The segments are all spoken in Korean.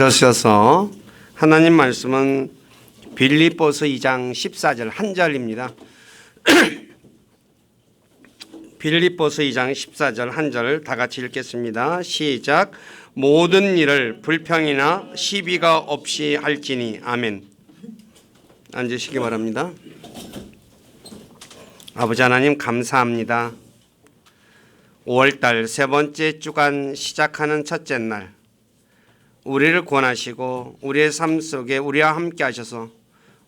그러셔서 하나님 말씀은 빌립보서 2장 14절 한 절입니다. 빌립보서 2장 14절 한 절 다 같이 읽겠습니다. 시작. 모든 일을 불평이나 시비가 없이 할지니. 아멘. 앉으시기 바랍니다. 아버지 하나님 감사합니다. 5월달 세 번째 주간 시작하는 첫째 날 우리를 구원하시고 우리의 삶 속에 우리와 함께 하셔서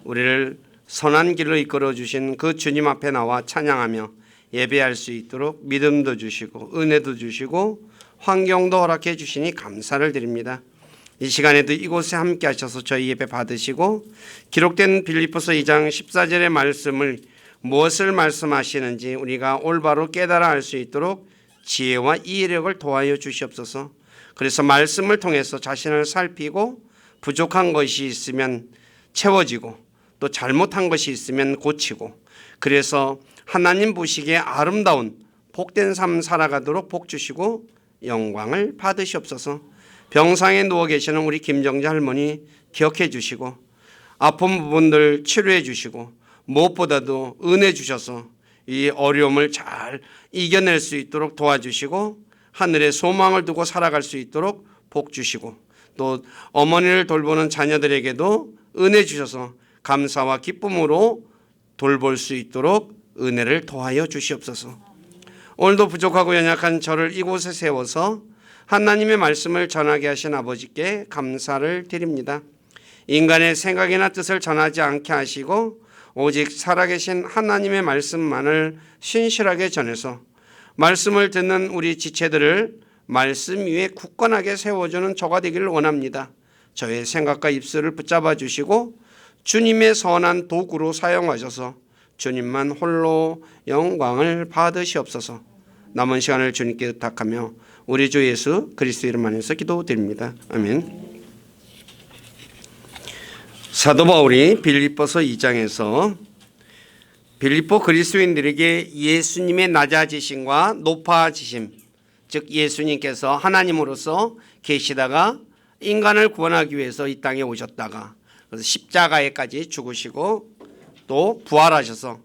우리를 선한 길로 이끌어 주신 그 주님 앞에 나와 찬양하며 예배할 수 있도록 믿음도 주시고 은혜도 주시고 환경도 허락해 주시니 감사를 드립니다. 이 시간에도 이곳에 함께 하셔서 저희 예배 받으시고 기록된 빌립보서 2장 14절의 말씀을 무엇을 말씀하시는지 우리가 올바로 깨달아 알 수 있도록 지혜와 이해력을 도와여 주시옵소서. 그래서 말씀을 통해서 자신을 살피고 부족한 것이 있으면 채워지고 또 잘못한 것이 있으면 고치고 그래서 하나님 보시기에 아름다운 복된 삶 살아가도록 복 주시고 영광을 받으시옵소서. 병상에 누워 계시는 우리 김정자 할머니 기억해 주시고 아픈 부분들 치료해 주시고 무엇보다도 은혜 주셔서 이 어려움을 잘 이겨낼 수 있도록 도와주시고 하늘에 소망을 두고 살아갈 수 있도록 복 주시고 또 어머니를 돌보는 자녀들에게도 은혜 주셔서 감사와 기쁨으로 돌볼 수 있도록 은혜를 더하여 주시옵소서. 오늘도 부족하고 연약한 저를 이곳에 세워서 하나님의 말씀을 전하게 하신 아버지께 감사를 드립니다. 인간의 생각이나 뜻을 전하지 않게 하시고 오직 살아계신 하나님의 말씀만을 신실하게 전해서 말씀을 듣는 우리 지체들을 말씀 위에 굳건하게 세워주는 저가 되기를 원합니다. 저의 생각과 입술을 붙잡아 주시고 주님의 선한 도구로 사용하셔서 주님만 홀로 영광을 받으시옵소서. 남은 시간을 주님께 의탁하며 우리 주 예수 그리스도 이름 안에서 기도드립니다. 아멘. 사도 바울이 빌립보서 2장에서 빌립보 그리스도인들에게 예수님의 낮아지심과 높아지심, 즉 예수님께서 하나님으로서 계시다가 인간을 구원하기 위해서 이 땅에 오셨다가 그래서 십자가에까지 죽으시고 또 부활하셔서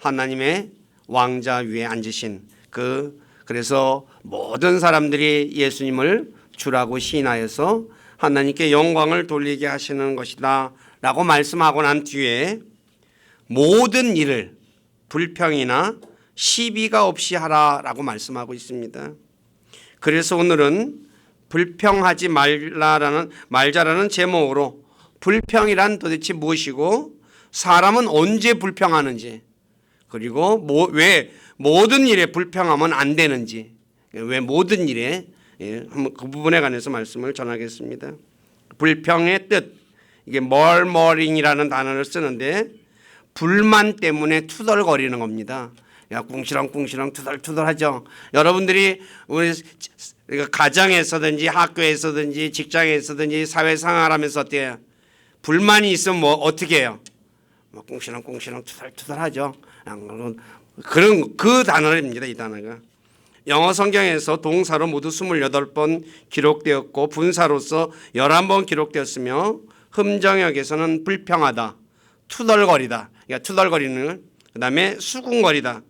하나님의 왕자 위에 앉으신 그래서 모든 사람들이 예수님을 주라고 시인하여서 하나님께 영광을 돌리게 하시는 것이다 라고 말씀하고 난 뒤에 모든 일을 불평이나 시비가 없이 하라라고 말씀하고 있습니다. 그래서 오늘은 불평하지 말자라는 제목으로 불평이란 도대체 무엇이고 사람은 언제 불평하는지 그리고 왜 모든 일에 불평하면 안 되는지 왜 모든 일에 한번 그 부분에 관해서 말씀을 전하겠습니다. 불평의 뜻 이게 멀머링이라는 단어를 쓰는데 불만 때문에 투덜거리는 겁니다. 야 꿍시렁꿍시렁 투덜투덜하죠. 여러분들이 우리 가정에서든지 학교에서든지 직장에서든지 사회생활하면서 어때요? 불만이 있으면 뭐 어떻게 해요? 뭐 꿍시렁꿍시렁 투덜투덜하죠. 그런 그 단어입니다. 이 단어가 영어 성경에서 동사로 모두 28번 기록되었고 분사로서 11번 기록되었으며 흠정역에서는 불평하다, 투덜거리다, 그러니까 투덜거리는 그다음에 수군거리다,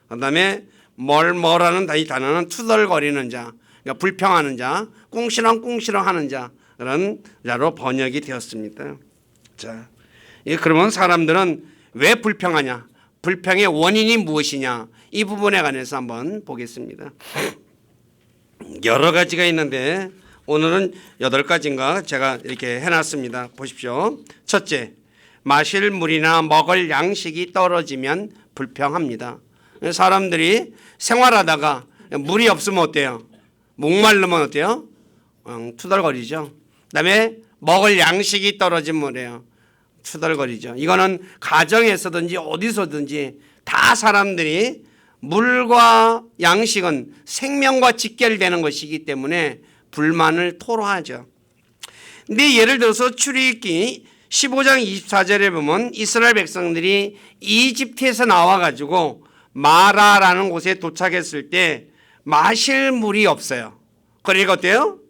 그다음에 멀머라는 이 단어는 투덜거리는 자, 그러니까 불평하는 자, 꿍시렁꿍시렁 하는 자 그런 자로 번역이 되었습니다. 자, 그러면 사람들은 왜 불평하냐? 불평의 원인이 무엇이냐? 이 부분에 관해서 한번 보겠습니다. 여러 가지가 있는데 오늘은 8가지인가 제가 이렇게 해놨습니다. 보십시오. 첫째, 마실 물이나 먹을 양식이 떨어지면 불평합니다. 사람들이 생활하다가 물이 없으면 어때요? 목마르면 어때요? 투덜거리죠. 그다음에 먹을 양식이 떨어지면 뭐래요? 투덜거리죠. 이거는 가정에서든지 어디서든지 다 사람들이 물과 양식은 생명과 직결되는 것이기 때문에 불만을 토로하죠. 근데 예를 들어서 출애굽기 15장 24절에 보면 이스라엘 백성들이 이집트에서 나와가지고 마라라는 곳에 도착했을 때 마실 물이 없어요. 그러니까 어때요?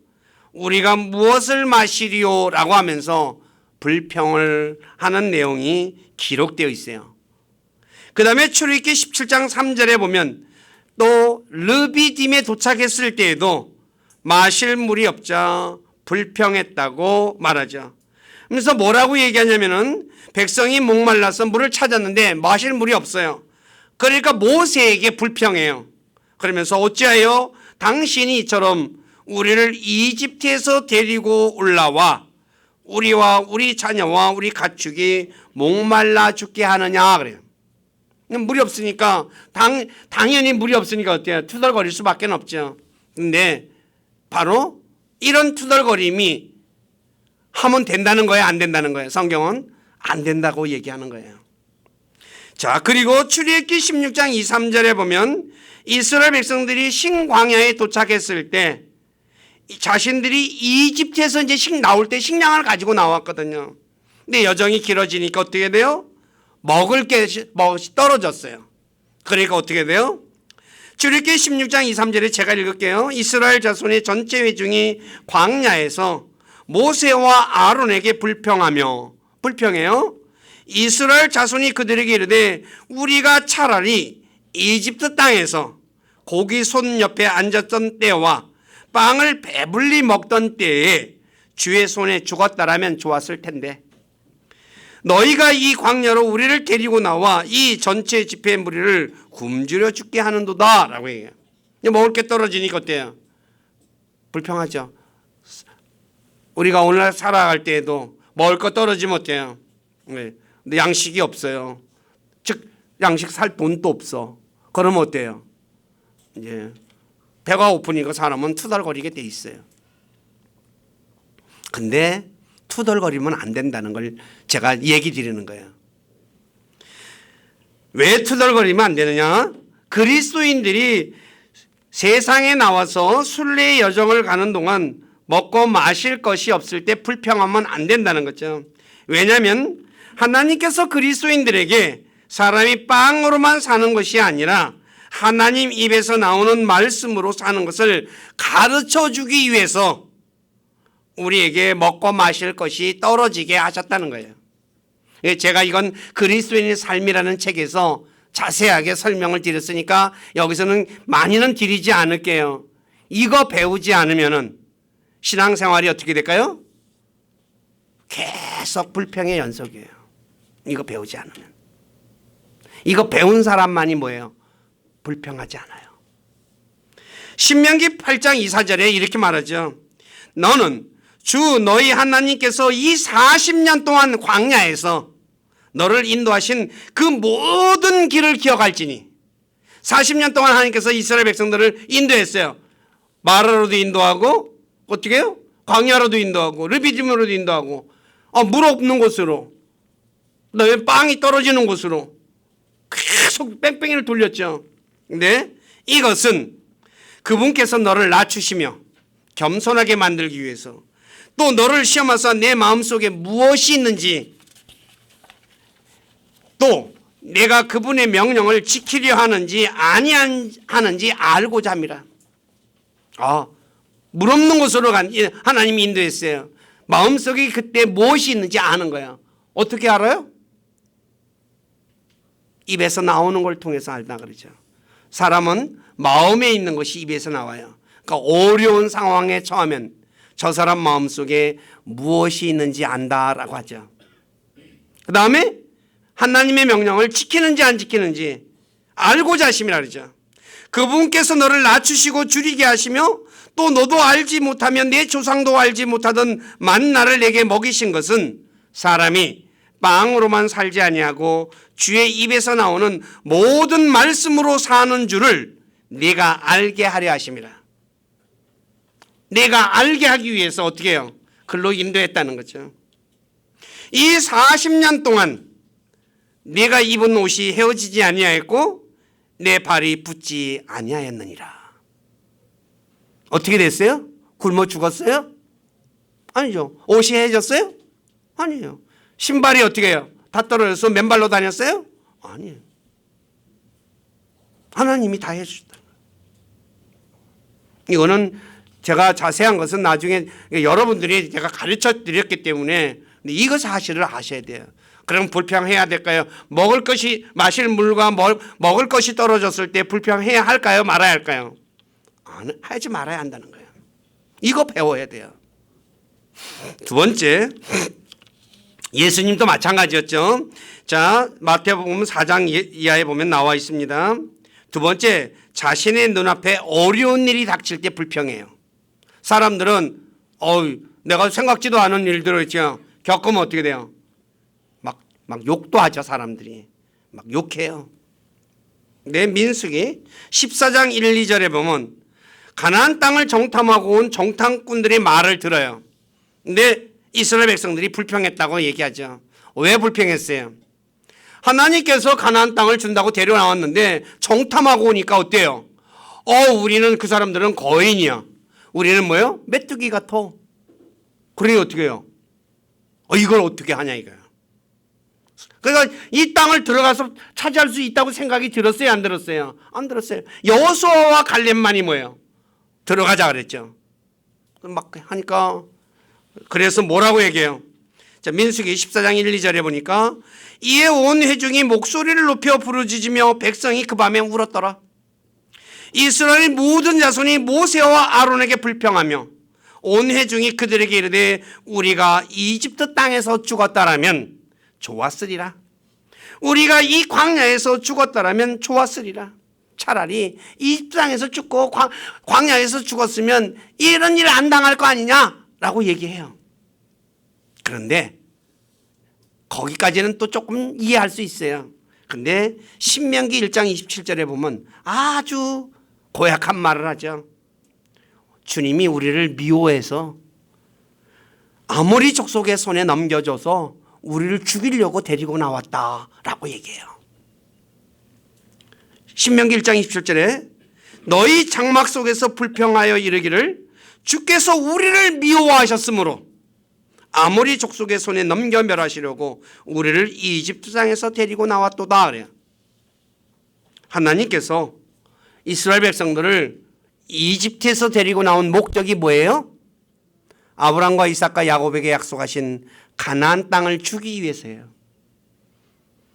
우리가 무엇을 마시리요라고 하면서 불평을 하는 내용이 기록되어 있어요. 그 다음에 출애굽기 17장 3절에 보면 또 르비딤에 도착했을 때에도 마실 물이 없자 불평했다고 말하죠. 그래서 뭐라고 얘기하냐면은 백성이 목말라서 물을 찾았는데 마실 물이 없어요. 그러니까 모세에게 불평해요. 그러면서 어찌하여 당신이 이처럼 우리를 이집트에서 데리고 올라와 우리와 우리 자녀와 우리 가축이 목말라 죽게 하느냐 그래요. 물이 없으니까 당연히 물이 없으니까 어때요? 투덜거릴 수밖에 없죠. 근데 바로 이런 투덜거림이 하면 된다는 거예요, 안 된다는 거예요? 성경은 안 된다고 얘기하는 거예요. 자, 그리고 출애굽기 16장 2, 3절에 보면 이스라엘 백성들이 신광야에 도착했을 때 자신들이 이집트에서 이제 나올 때 식량을 가지고 나왔거든요. 근데 여정이 길어지니까 어떻게 돼요? 먹을 게 떨어졌어요. 그러니까 어떻게 돼요? 출애굽기 16장 2, 3절에 제가 읽을게요. 이스라엘 자손의 전체 회중이 광야에서 모세와 아론에게 불평해요. 이스라엘 자손이 그들에게 이르되 우리가 차라리 이집트 땅에서 고기 솥 옆에 앉았던 때와 빵을 배불리 먹던 때에 주의 손에 죽었다라면 좋았을 텐데 너희가 이 광야로 우리를 데리고 나와 이 전체 집회의 무리를 굶주려 죽게 하는도다 라고 얘기해요. 먹을 게 떨어지니까 어때요? 불평하죠. 우리가 오늘날 살아갈 때에도 먹을 거 떨어지면 어때요? 네. 근데 양식이 없어요. 즉 양식 살 돈도 없어. 그러면 어때요? 이제 배가 고프니까 사람은 투덜거리게 돼 있어요. 근데 투덜거리면 안 된다는 걸 제가 얘기 드리는 거예요. 왜 투덜거리면 안 되느냐? 그리스도인들이 세상에 나와서 순례의 여정을 가는 동안 먹고 마실 것이 없을 때 불평하면 안 된다는 거죠. 왜냐하면 하나님께서 그리스도인들에게 사람이 빵으로만 사는 것이 아니라 하나님 입에서 나오는 말씀으로 사는 것을 가르쳐 주기 위해서 우리에게 먹고 마실 것이 떨어지게 하셨다는 거예요. 제가 이건 그리스도인의 삶이라는 책에서 자세하게 설명을 드렸으니까 여기서는 많이는 드리지 않을게요. 이거 배우지 않으면은 신앙생활이 어떻게 될까요? 계속 불평의 연속이에요. 이거 배우지 않으면. 이거 배운 사람만이 뭐예요? 불평하지 않아요. 신명기 8장 2, 4절에 이렇게 말하죠. 너는 주 너희 하나님께서 이 40년 동안 광야에서 너를 인도하신 그 모든 길을 기억할지니 40년 동안 하나님께서 이스라엘 백성들을 인도했어요. 마라로도 인도하고 어떻게 해요? 광야로도 인도하고 르비딤으로도 인도하고 물 없는 곳으로 그다음에 빵이 떨어지는 곳으로 계속 뺑뺑이를 돌렸죠. 근데 이것은 그분께서 너를 낮추시며 겸손하게 만들기 위해서 또 너를 시험하사 내 마음속에 무엇이 있는지 또 내가 그분의 명령을 지키려 하는지 아니하는지 알고자 함이라. 물 없는 곳으로 하나님이 인도했어요. 마음속에 그때 무엇이 있는지 아는 거예요. 어떻게 알아요? 입에서 나오는 걸 통해서 알다 그러죠. 사람은 마음에 있는 것이 입에서 나와요. 그러니까 어려운 상황에 처하면 저 사람 마음속에 무엇이 있는지 안다라고 하죠. 그 다음에 하나님의 명령을 지키는지 안 지키는지 알고자 하심이라 그러죠. 그분께서 너를 낮추시고 줄이게 하시며 또 너도 알지 못하면 내 조상도 알지 못하던 만나를 내게 먹이신 것은 사람이 빵으로만 살지 아니하고 주의 입에서 나오는 모든 말씀으로 사는 줄을 네가 알게 하려 하심이라. 내가 알게 하기 위해서 어떻게 해요? 글로 인도했다는 거죠. 이 40년 동안 네가 입은 옷이 헤어지지 아니하였고 내 발이 붓지 아니하였느니라. 어떻게 됐어요? 굶어 죽었어요? 아니죠. 옷이 헤어졌어요? 아니에요. 신발이 어떻게 해요? 다 떨어져서 맨발로 다녔어요? 아니에요. 하나님이 다 해주셨다. 이거는 제가 자세한 것은 나중에 여러분들이 제가 가르쳐 드렸기 때문에 이거 사실을 아셔야 돼요. 그럼 불평해야 될까요? 먹을 것이 마실 물과 먹을 것이 떨어졌을 때 불평해야 할까요? 말아야 할까요? 하지 말아야 한다는 거예요. 이거 배워야 돼요. 두 번째, 예수님도 마찬가지였죠. 자, 마태복음 4장 이하에 보면 나와 있습니다. 두 번째, 자신의 눈앞에 어려운 일이 닥칠 때 불평해요. 사람들은 내가 생각지도 않은 일들을 있죠. 겪으면 어떻게 돼요? 막 욕도 하죠. 사람들이 막 욕해요. 내 민수기 14장 1, 2절에 보면 가나안 땅을 정탐하고 온 정탐꾼들의 말을 들어요. 근데 이스라엘 백성들이 불평했다고 얘기하죠. 왜 불평했어요? 하나님께서 가나안 땅을 준다고 데려나왔는데 정탐하고 오니까 어때요? 우리는 그 사람들은 거인이야. 우리는 뭐예요? 메뚜기 같아. 그러니 어떻게 해요? 이걸 어떻게 하냐 이거야. 그러니까 이 땅을 들어가서 차지할 수 있다고 생각이 들었어요? 안 들었어요? 안 들었어요. 여호수아와 갈렙만이 뭐예요? 들어가자 그랬죠. 막 하니까 그래서 뭐라고 얘기해요? 자, 민수기 14장 1, 2절에 보니까 이에 온 회중이 목소리를 높여 부르짖으며 백성이 그 밤에 울었더라. 이스라엘 모든 자손이 모세와 아론에게 불평하며 온 회중이 그들에게 이르되 우리가 이집트 땅에서 죽었다라면 좋았으리라. 우리가 이 광야에서 죽었다라면 좋았으리라. 차라리 이집트 땅에서 죽고 광야에서 죽었으면 이런 일 안 당할 거 아니냐라고 얘기해요. 그런데 거기까지는 또 조금 이해할 수 있어요. 근데 신명기 1장 27절에 보면 아주 고약한 말을 하죠. 주님이 우리를 미워해서 아모리 족속의 손에 넘겨줘서 우리를 죽이려고 데리고 나왔다라고 얘기해요. 신명기 1장 27절에 너희 장막 속에서 불평하여 이르기를 주께서 우리를 미워하셨으므로 아모리 족속의 손에 넘겨 멸하시려고 우리를 이집트 땅에서 데리고 나왔도다 그래요. 하나님께서 이스라엘 백성들을 이집트에서 데리고 나온 목적이 뭐예요? 아브람과 이삭과 야곱에게 약속하신 가나안 땅을 주기 위해서예요.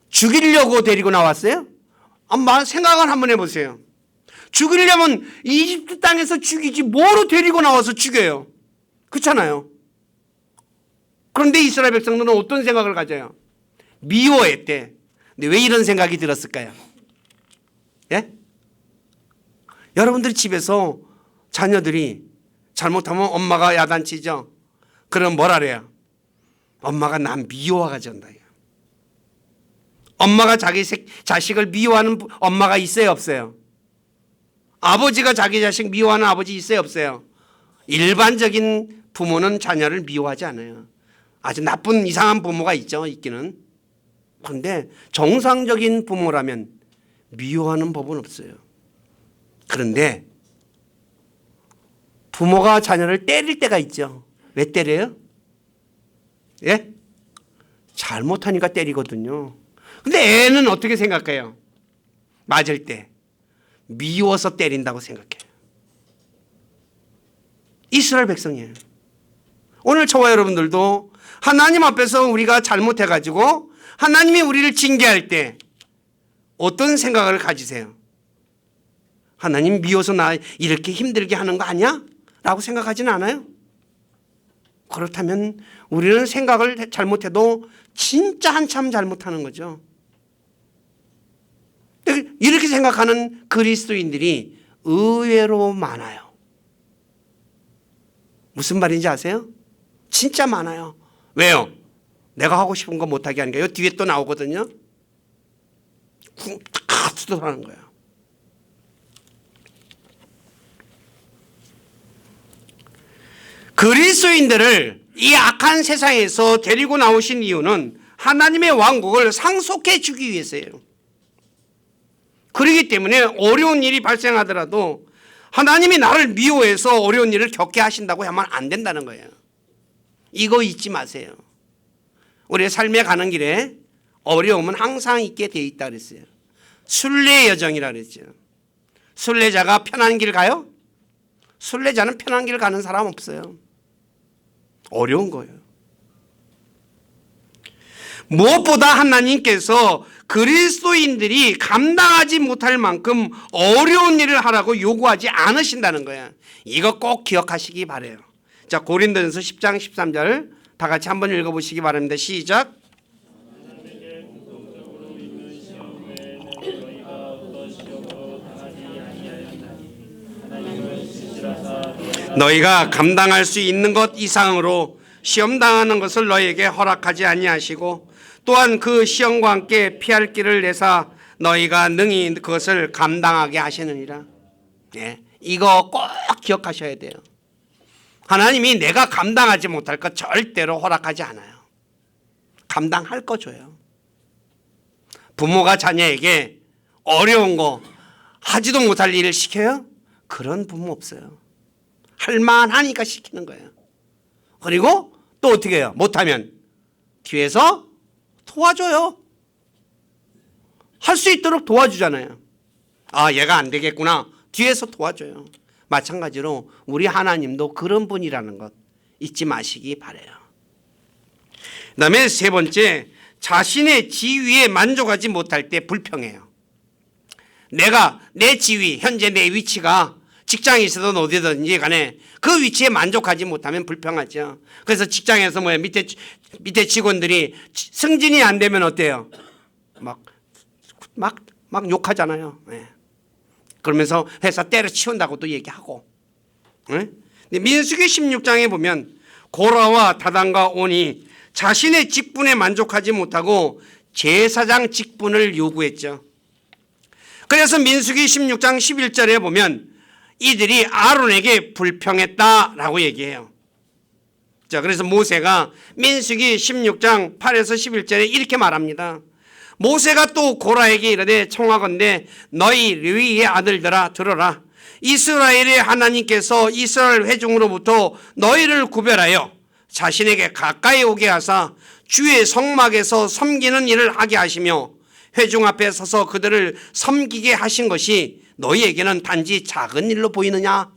죽이려고 데리고 나왔어요? 생각을 한번 해보세요. 죽이려면 이집트 땅에서 죽이지 뭐로 데리고 나와서 죽여요? 그렇잖아요. 그런데 이스라엘 백성들은 어떤 생각을 가져요? 미워했대. 근데 왜 이런 생각이 들었을까요? 예? 여러분들 집에서 자녀들이 잘못하면 엄마가 야단치죠? 그럼 뭐라 그래요? 엄마가 난 미워하간다. 엄마가 자기 자식을 미워하는 엄마가 있어요? 없어요? 아버지가 자기 자식 미워하는 아버지 있어요? 없어요? 일반적인 부모는 자녀를 미워하지 않아요. 아주 나쁜 이상한 부모가 있죠. 있기는. 그런데 정상적인 부모라면 미워하는 법은 없어요. 그런데 부모가 자녀를 때릴 때가 있죠. 왜 때려요? 예? 잘못하니까 때리거든요. 근데 애는 어떻게 생각해요? 맞을 때 미워서 때린다고 생각해요. 이스라엘 백성이에요. 오늘 저와 여러분들도 하나님 앞에서 우리가 잘못해가지고 하나님이 우리를 징계할 때 어떤 생각을 가지세요? 하나님 미워서 나 이렇게 힘들게 하는 거 아니야? 라고 생각하지는 않아요? 그렇다면 우리는 생각을 잘못해도 진짜 한참 잘못하는 거죠. 이렇게 생각하는 그리스도인들이 의외로 많아요. 무슨 말인지 아세요? 진짜 많아요. 왜요? 내가 하고 싶은 거 못하게 하는 거예요. 뒤에 또 나오거든요. 다 투덜하는 거예요. 그리스도인들을 이 악한 세상에서 데리고 나오신 이유는 하나님의 왕국을 상속해 주기 위해서예요. 그렇기 때문에 어려운 일이 발생하더라도 하나님이 나를 미워해서 어려운 일을 겪게 하신다고 하면 안 된다는 거예요. 이거 잊지 마세요. 우리의 삶에 가는 길에 어려움은 항상 있게 돼 있다 그랬어요. 순례의 여정이라 그랬죠. 순례자가 편한 길 가요? 순례자는 편한 길 가는 사람 없어요. 어려운 거예요. 무엇보다 하나님께서 그리스도인들이 감당하지 못할 만큼 어려운 일을 하라고 요구하지 않으신다는 거야. 이거 꼭 기억하시기 바라요. 자, 고린도전서 10장 13절 다 같이 한번 읽어보시기 바랍니다. 시작. 너희가 감당할 수 있는 것 이상으로 시험 당하는 것을 너희에게 허락하지 아니하시고 또한 그 시험과 함께 피할 길을 내사 너희가 능히 그것을 감당하게 하시느니라. 네, 이거 꼭 기억하셔야 돼요. 하나님이 내가 감당하지 못할 것 절대로 허락하지 않아요. 감당할 거 줘요. 부모가 자녀에게 어려운 거 하지도 못할 일을 시켜요? 그런 부모 없어요. 할만하니까 시키는 거예요. 그리고 또 어떻게 해요? 못하면 뒤에서 도와줘요. 할 수 있도록 도와주잖아요. 아, 얘가 안 되겠구나. 뒤에서 도와줘요. 마찬가지로 우리 하나님도 그런 분이라는 것 잊지 마시기 바라요. 그 다음에 세 번째, 자신의 지위에 만족하지 못할 때 불평해요. 내가 내 지위, 현재 내 위치가 직장에 있어도 어디든지 간에 그 위치에 만족하지 못하면 불평하죠. 그래서 직장에서 밑에 직원들이 승진이 안 되면 어때요? 막 욕하잖아요. 네. 그러면서 회사 때려치운다고 또 얘기하고. 네? 민수기 16장에 보면 고라와 다단과 온이 자신의 직분에 만족하지 못하고 제사장 직분을 요구했죠. 그래서 민수기 16장 11절에 보면 이들이 아론에게 불평했다라고 얘기해요. 자, 그래서 모세가 민수기 16장 8에서 11절에 이렇게 말합니다. 모세가 또 고라에게 이르되 청하건대 너희 르위의 아들들아 들어라. 이스라엘의 하나님께서 이스라엘 회중으로부터 너희를 구별하여 자신에게 가까이 오게 하사 주의 성막에서 섬기는 일을 하게 하시며 회중 앞에 서서 그들을 섬기게 하신 것이 너희에게는 단지 작은 일로 보이느냐?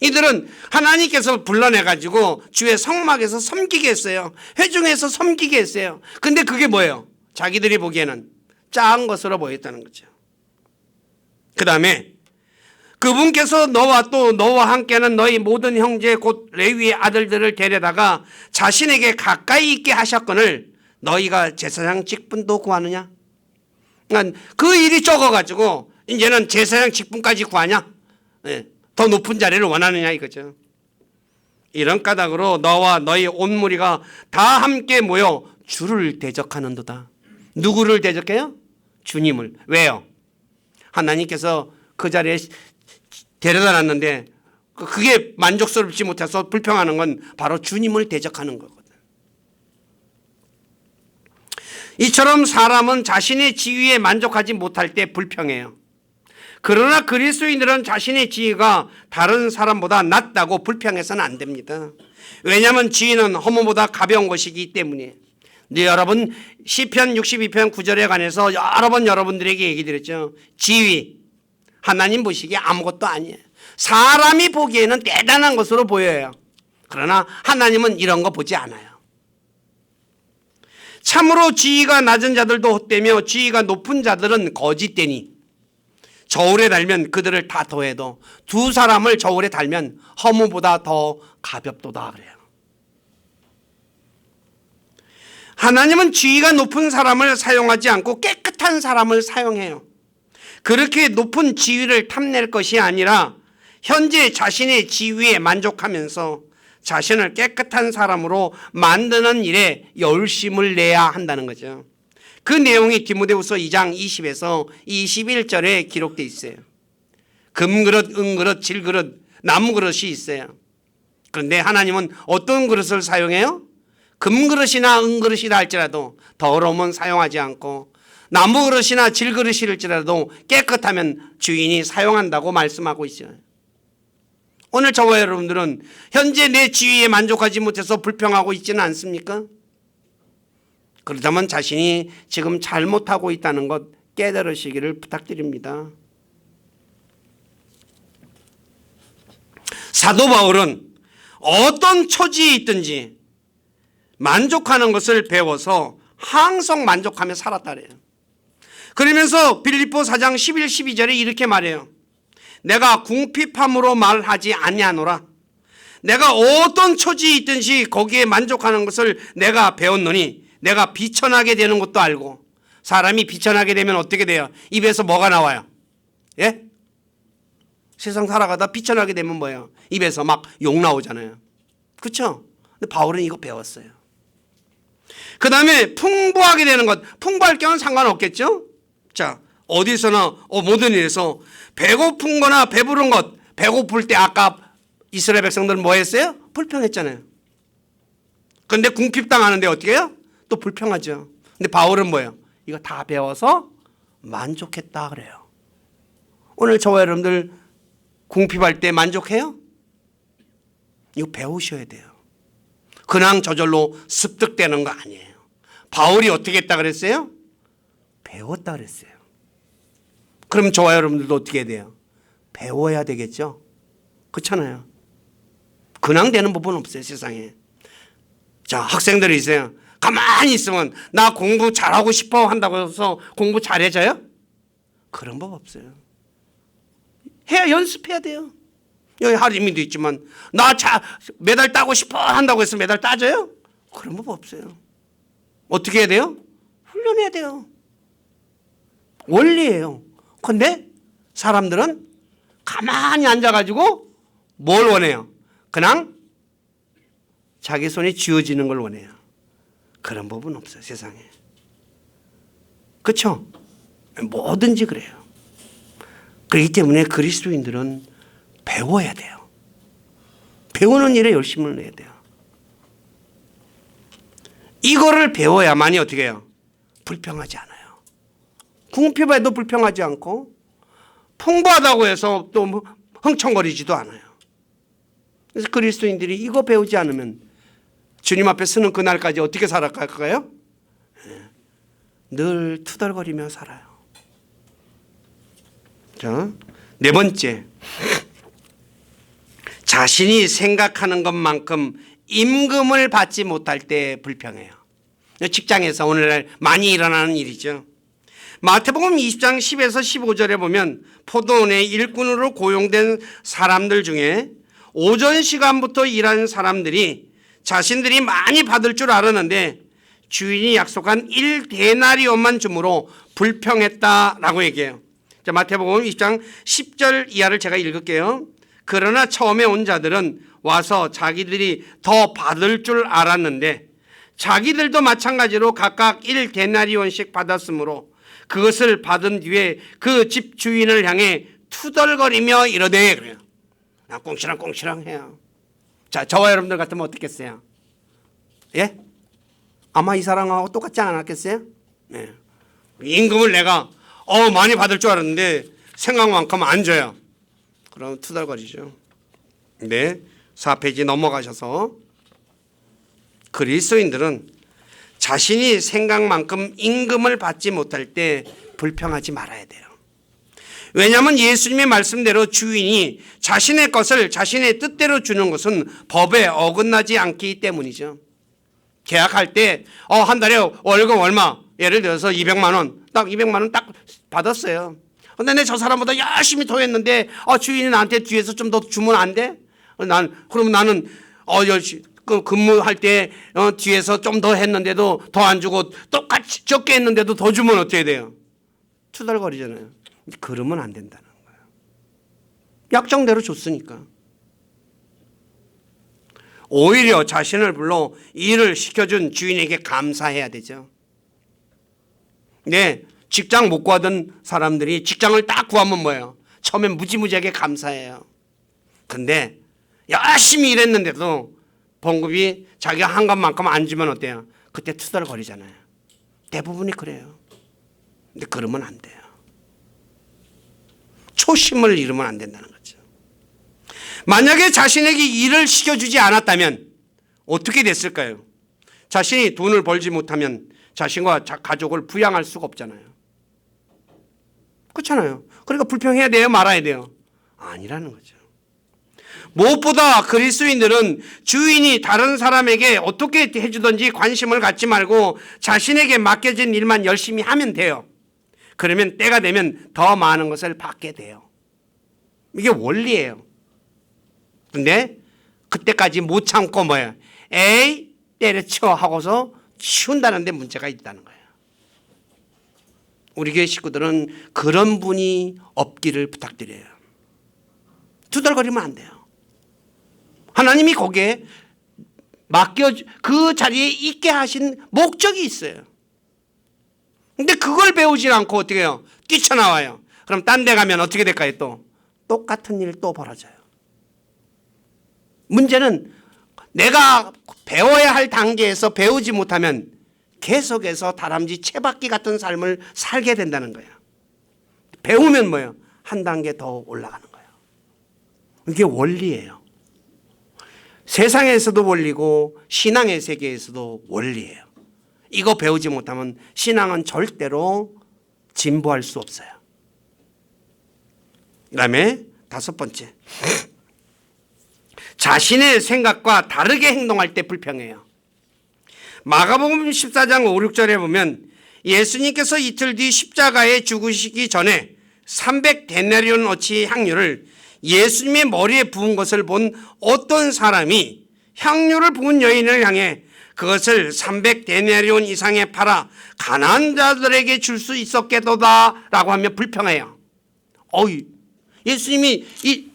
이들은 하나님께서 불러내가지고 주의 성막에서 섬기게 했어요. 회중에서 섬기게 했어요. 근데 그게 뭐예요? 자기들이 보기에는 작은 것으로 보였다는 거죠. 그 다음에 그분께서 너와 함께하는 너희 모든 형제 곧 레위의 아들들을 데려다가 자신에게 가까이 있게 하셨거늘 너희가 제사장 직분도 구하느냐? 그러니까 그 일이 적어가지고 이제는 제사장 직분까지 구하냐? 네, 더 높은 자리를 원하느냐 이거죠. 이런 까닭으로 너와 너희 온 무리가 다 함께 모여 주를 대적하는도다. 누구를 대적해요? 주님을. 왜요? 하나님께서 그 자리에 데려다 놨는데 그게 만족스럽지 못해서 불평하는 건 바로 주님을 대적하는 거거든. 이처럼 사람은 자신의 지위에 만족하지 못할 때 불평해요. 그러나 그리스도인들은 자신의 지위가 다른 사람보다 낫다고 불평해서는 안 됩니다. 왜냐하면 지위는 허물보다 가벼운 것이기 때문에. 네, 여러분 시편 62편 9절에 관해서 여러 번 여러분들에게 얘기 드렸죠. 지위 하나님 보시기에 아무것도 아니에요. 사람이 보기에는 대단한 것으로 보여요. 그러나 하나님은 이런 거 보지 않아요. 참으로 지위가 낮은 자들도 헛되며 지위가 높은 자들은 거짓되니 저울에 달면 그들을 다 더해도 두 사람을 저울에 달면 허무보다 더 가볍도다 그래요. 하나님은 지위가 높은 사람을 사용하지 않고 깨끗한 사람을 사용해요. 그렇게 높은 지위를 탐낼 것이 아니라 현재 자신의 지위에 만족하면서 자신을 깨끗한 사람으로 만드는 일에 열심을 내야 한다는 거죠. 그 내용이 디모데후서 2장 20에서 21절에 기록되어 있어요. 금그릇, 은그릇, 질그릇, 나무그릇이 있어요. 그런데 하나님은 어떤 그릇을 사용해요? 금그릇이나 은그릇이라 할지라도 더러우면 사용하지 않고 나무그릇이나 질그릇일지라도 깨끗하면 주인이 사용한다고 말씀하고 있어요. 오늘 저와 여러분들은 현재 내 지위에 만족하지 못해서 불평하고 있지는 않습니까? 그렇다면 자신이 지금 잘못하고 있다는 것 깨달으시기를 부탁드립니다. 사도 바울은 어떤 처지에 있든지 만족하는 것을 배워서 항상 만족하며 살았다 그래요. 그러면서 빌립보 4장 11, 12절에 이렇게 말해요. 내가 궁핍함으로 말하지 아니하노라. 내가 어떤 처지에 있든지 거기에 만족하는 것을 내가 배웠노니 내가 비천하게 되는 것도 알고. 사람이 비천하게 되면 어떻게 돼요? 입에서 뭐가 나와요? 예? 세상 살아가다 비천하게 되면 뭐예요? 입에서 막 욕 나오잖아요. 그렇죠? 근데 바울은 이거 배웠어요. 그 다음에 풍부하게 되는 것. 풍부할 경우는 상관없겠죠? 자, 어디서나 모든 일에서 배고픈 거나 배부른 것. 배고플 때 아까 이스라엘 백성들은 뭐 했어요? 불평했잖아요. 그런데 궁핍당하는데 어떻게 해요? 또 불평하죠. 근데 바울은 뭐예요? 이거 다 배워서 만족했다 그래요. 오늘 저와 여러분들 궁핍할 때 만족해요? 이거 배우셔야 돼요. 그냥 저절로 습득되는 거 아니에요. 바울이 어떻게 했다 그랬어요? 배웠다 그랬어요. 그럼 저와 여러분들도 어떻게 해야 돼요? 배워야 되겠죠? 그렇잖아요. 그냥 되는 법은 없어요, 세상에. 자, 학생들이 있어요. 가만히 있으면 나 공부 잘하고 싶어 한다고 해서 공부 잘해져요? 그런 법 없어요. 연습해야 돼요. 여기 하림이도 있지만 나 메달 따고 싶어 한다고 해서 메달 따져요? 그런 법 없어요. 어떻게 해야 돼요? 훈련해야 돼요. 원리예요. 그런데 사람들은 가만히 앉아가지고 뭘 원해요? 그냥 자기 손에 쥐어지는 걸 원해요. 그런 법은 없어요, 세상에. 그렇죠? 뭐든지 그래요. 그렇기 때문에 그리스도인들은 배워야 돼요. 배우는 일에 열심을 내야 돼요. 이거를 배워야만이 어떻게 해요? 불평하지 않아요. 궁핍해도 불평하지 않고 풍부하다고 해서 또 흥청거리지도 않아요. 그래서 그리스도인들이 이거 배우지 않으면 주님 앞에 서는 그날까지 어떻게 살아갈까요? 늘 투덜거리며 살아요. 자, 네 번째, 자신이 생각하는 것만큼 임금을 받지 못할 때 불평해요. 직장에서 오늘날 많이 일어나는 일이죠. 마태복음 20장 10에서 15절에 보면 포도원의 일꾼으로 고용된 사람들 중에 오전 시간부터 일하는 사람들이 자신들이 많이 받을 줄 알았는데 주인이 약속한 1데나리온만 줌으로 불평했다라고 얘기해요. 자, 마태복음 20장 10절 이하를 제가 읽을게요. 그러나 처음에 온 자들은 와서 자기들이 더 받을 줄 알았는데 자기들도 마찬가지로 각각 1데나리온씩 받았으므로 그것을 받은 뒤에 그 집 주인을 향해 투덜거리며 이러되 그래요. 꽁시렁꽁시렁 해요. 자, 저와 여러분들 같으면 어떻겠어요? 예? 아마 이 사람하고 똑같지 않았겠어요? 네. 임금을 내가 많이 받을 줄 알았는데 생각만큼 안 줘요. 그럼 투덜거리죠. 네, 4페이지 넘어가셔서 그리스도인들은 자신이 생각만큼 임금을 받지 못할 때 불평하지 말아야 돼요. 왜냐하면 예수님의 말씀대로 주인이 자신의 것을 자신의 뜻대로 주는 것은 법에 어긋나지 않기 때문이죠. 계약할 때 한 달에 월급 얼마, 예를 들어서 200만 원, 딱 200만 원 딱 받았어요. 근데 저 사람보다 열심히 더 했는데 주인이 나한테 뒤에서 좀 더 주면 안 돼? 그러면 나는 열심히 근무할 때 뒤에서 좀 더 했는데도 더 안 주고 똑같이 적게 했는데도 더 주면 어떻게 돼요? 투덜거리잖아요. 그러면 안 된다는 거예요. 약정대로 줬으니까. 오히려 자신을 불러 일을 시켜준 주인에게 감사해야 되죠. 네, 직장 못 구하던 사람들이 직장을 딱 구하면 뭐예요? 처음엔 무지무지하게 감사해요. 근데 열심히 일했는데도 봉급이 자기가 한 것만큼 안 주면 어때요? 그때 투덜거리잖아요. 대부분이 그래요. 근데 그러면 안 돼요. 초심을 잃으면 안 된다는 거죠. 만약에 자신에게 일을 시켜주지 않았다면 어떻게 됐을까요? 자신이 돈을 벌지 못하면 자신과 가족을 부양할 수가 없잖아요. 그렇잖아요. 그러니까 불평해야 돼요? 말아야 돼요? 아니라는 거죠. 무엇보다 그리스도인들은 주인이 다른 사람에게 어떻게 해주든지 관심을 갖지 말고 자신에게 맡겨진 일만 열심히 하면 돼요. 그러면 때가 되면 더 많은 것을 받게 돼요. 이게 원리예요. 근데 그때까지 못 참고 뭐예요? 에이 때려쳐 하고서 치운다는 데 문제가 있다는 거예요. 우리 교회 식구들은 그런 분이 없기를 부탁드려요. 투덜거리면 안 돼요. 하나님이 거기에 그 자리에 있게 하신 목적이 있어요. 근데 그걸 배우지 않고 어떻게 해요? 뛰쳐나와요. 그럼 딴 데 가면 어떻게 될까요? 또 똑같은 일 또 벌어져요. 문제는 내가 배워야 할 단계에서 배우지 못하면 계속해서 다람쥐 채바퀴 같은 삶을 살게 된다는 거예요. 배우면 뭐예요? 한 단계 더 올라가는 거예요. 이게 원리예요. 세상에서도 원리고 신앙의 세계에서도 원리예요. 이거 배우지 못하면 신앙은 절대로 진보할 수 없어요. 그 다음에 5번째, 자신의 생각과 다르게 행동할 때 불평해요. 마가복음 14장 5, 6절에 보면 예수님께서 이틀 뒤 십자가에 죽으시기 전에 300데나리온어치 향유를 예수님의 머리에 부은 것을 본 어떤 사람이 향유를 부은 여인을 향해 그것을 300데나리온 이상에 팔아 가난한 자들에게 줄 수 있었겠도다 라고 하며 불평해요. 예수님이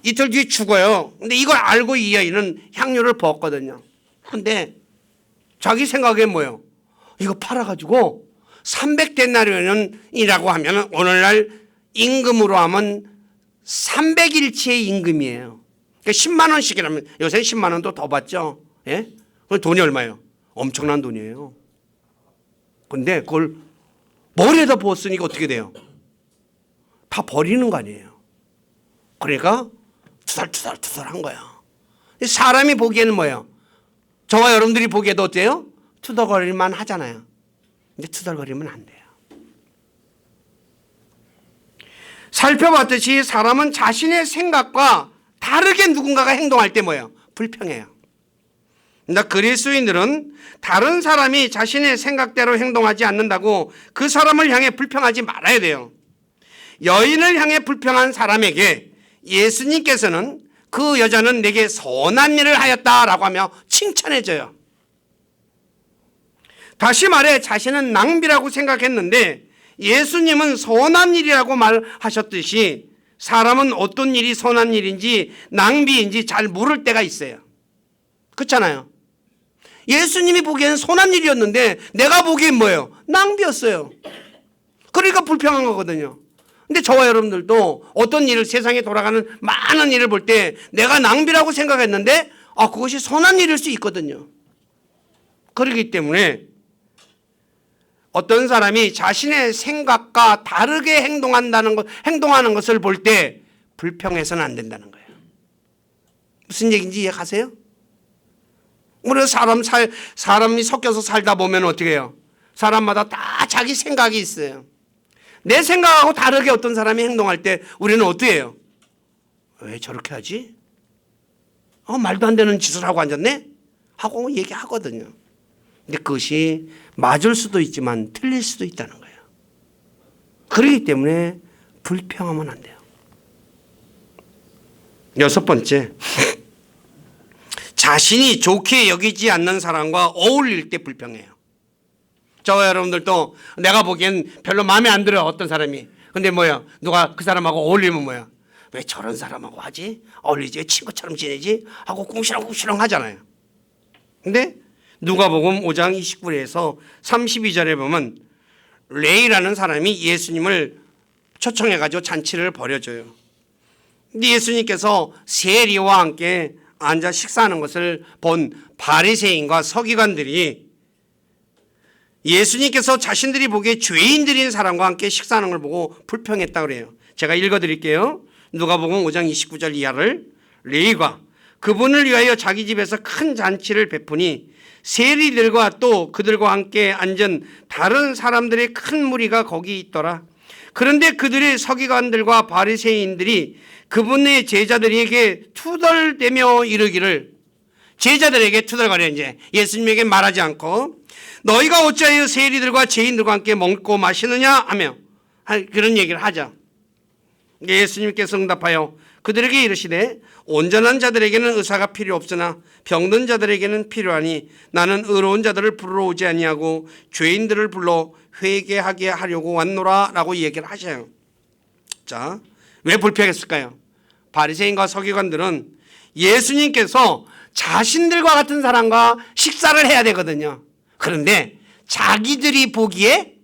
이틀 뒤에 죽어요. 근데 이걸 알고 이 여인은 향유를 부었거든요. 근데 자기 생각에 뭐예요? 이거 팔아가지고 300데나리온이라고 하면 오늘날 임금으로 하면 300일치의 임금이에요. 그러니까 10만 원씩이라면 요새 10만 원도 더 받죠. 예? 그럼 돈이 얼마예요? 엄청난 돈이에요. 근데 그걸 머리에다 부었으니까 어떻게 돼요? 다 버리는 거 아니에요. 그러니까 투덜투덜한 거야. 사람이 보기에는 뭐예요? 저와 여러분들이 보기에도 어때요? 투덜거릴만 하잖아요. 근데 투덜거리면 안 돼요. 살펴봤듯이 사람은 자신의 생각과 다르게 누군가가 행동할 때 뭐예요? 불평해요. 그러니까 그리스도인들은 다른 사람이 자신의 생각대로 행동하지 않는다고 그 사람을 향해 불평하지 말아야 돼요. 여인을 향해 불평한 사람에게 예수님께서는 그 여자는 내게 선한 일을 하였다라고 하며 칭찬해줘요. 다시 말해 자신은 낭비라고 생각했는데 예수님은 선한 일이라고 말하셨듯이 사람은 어떤 일이 선한 일인지 낭비인지 잘 모를 때가 있어요. 그렇잖아요. 예수님이 보기에는 선한 일이었는데 내가 보기엔 뭐예요? 낭비였어요. 그러니까 불평한 거거든요. 근데 저와 여러분들도 어떤 일을, 세상에 돌아가는 많은 일을 볼 때 내가 낭비라고 생각했는데 그것이 선한 일일 수 있거든요. 그렇기 때문에 어떤 사람이 자신의 생각과 다르게 행동하는 것을 볼 때 불평해서는 안 된다는 거예요. 무슨 얘기인지 이해가세요? 우리 사람이 섞여서 살다 보면 어떻게 해요? 사람마다 다 자기 생각이 있어요. 내 생각하고 다르게 어떤 사람이 행동할 때 우리는 어떻게 해요? 왜 저렇게 하지? 말도 안 되는 짓을 하고 앉았네? 하고 얘기하거든요. 근데 그것이 맞을 수도 있지만 틀릴 수도 있다는 거예요. 그렇기 때문에 불평하면 안 돼요. 6번째, 자신이 좋게 여기지 않는 사람과 어울릴 때 불평해요. 저와 여러분들도 내가 보기엔 별로 마음에 안 들어요. 어떤 사람이. 근데 뭐야? 누가 그 사람하고 어울리면 뭐야? 왜 저런 사람하고 하지? 어울리지? 왜 친구처럼 지내지? 하고 꿍시렁꿍시렁 하잖아요. 근데 누가복음 5장 29절에서 32절에 보면 레이라는 사람이 예수님을 초청해가지고 잔치를 벌여줘요. 근데 예수님께서 세리와 함께 앉아 식사하는 것을 본 바리새인과 서기관들이 예수님께서 자신들이 보기에 죄인들인 사람과 함께 식사하는 걸 보고 불평했다고 그래요. 제가 읽어드릴게요. 누가복음 5장 29절 이하를. 레위가 그분을 위하여 자기 집에서 큰 잔치를 베푸니 세리들과 또 그들과 함께 앉은 다른 사람들의 큰 무리가 거기 있더라. 그런데 그들의 서기관들과 바리새인들이 그분의 제자들에게 투덜대며 이르기를, 제자들에게 투덜거려, 이제 예수님에게 말하지 않고 너희가 어찌하여 세리들과 죄인들과 함께 먹고 마시느냐 하며 그런 얘기를 하죠. 예수님께서 응답하여 그들에게 이르시되 온전한 자들에게는 의사가 필요 없으나 병든 자들에게는 필요하니 나는 의로운 자들을 부르러 오지 아니하고 죄인들을 불러 회개하게 하려고 왔노라 라고 얘기를 하셔요. 자, 왜 불평했을까요? 바리새인과 서기관들은 예수님께서 자신들과 같은 사람과 식사를 해야 되거든요. 그런데 자기들이 보기에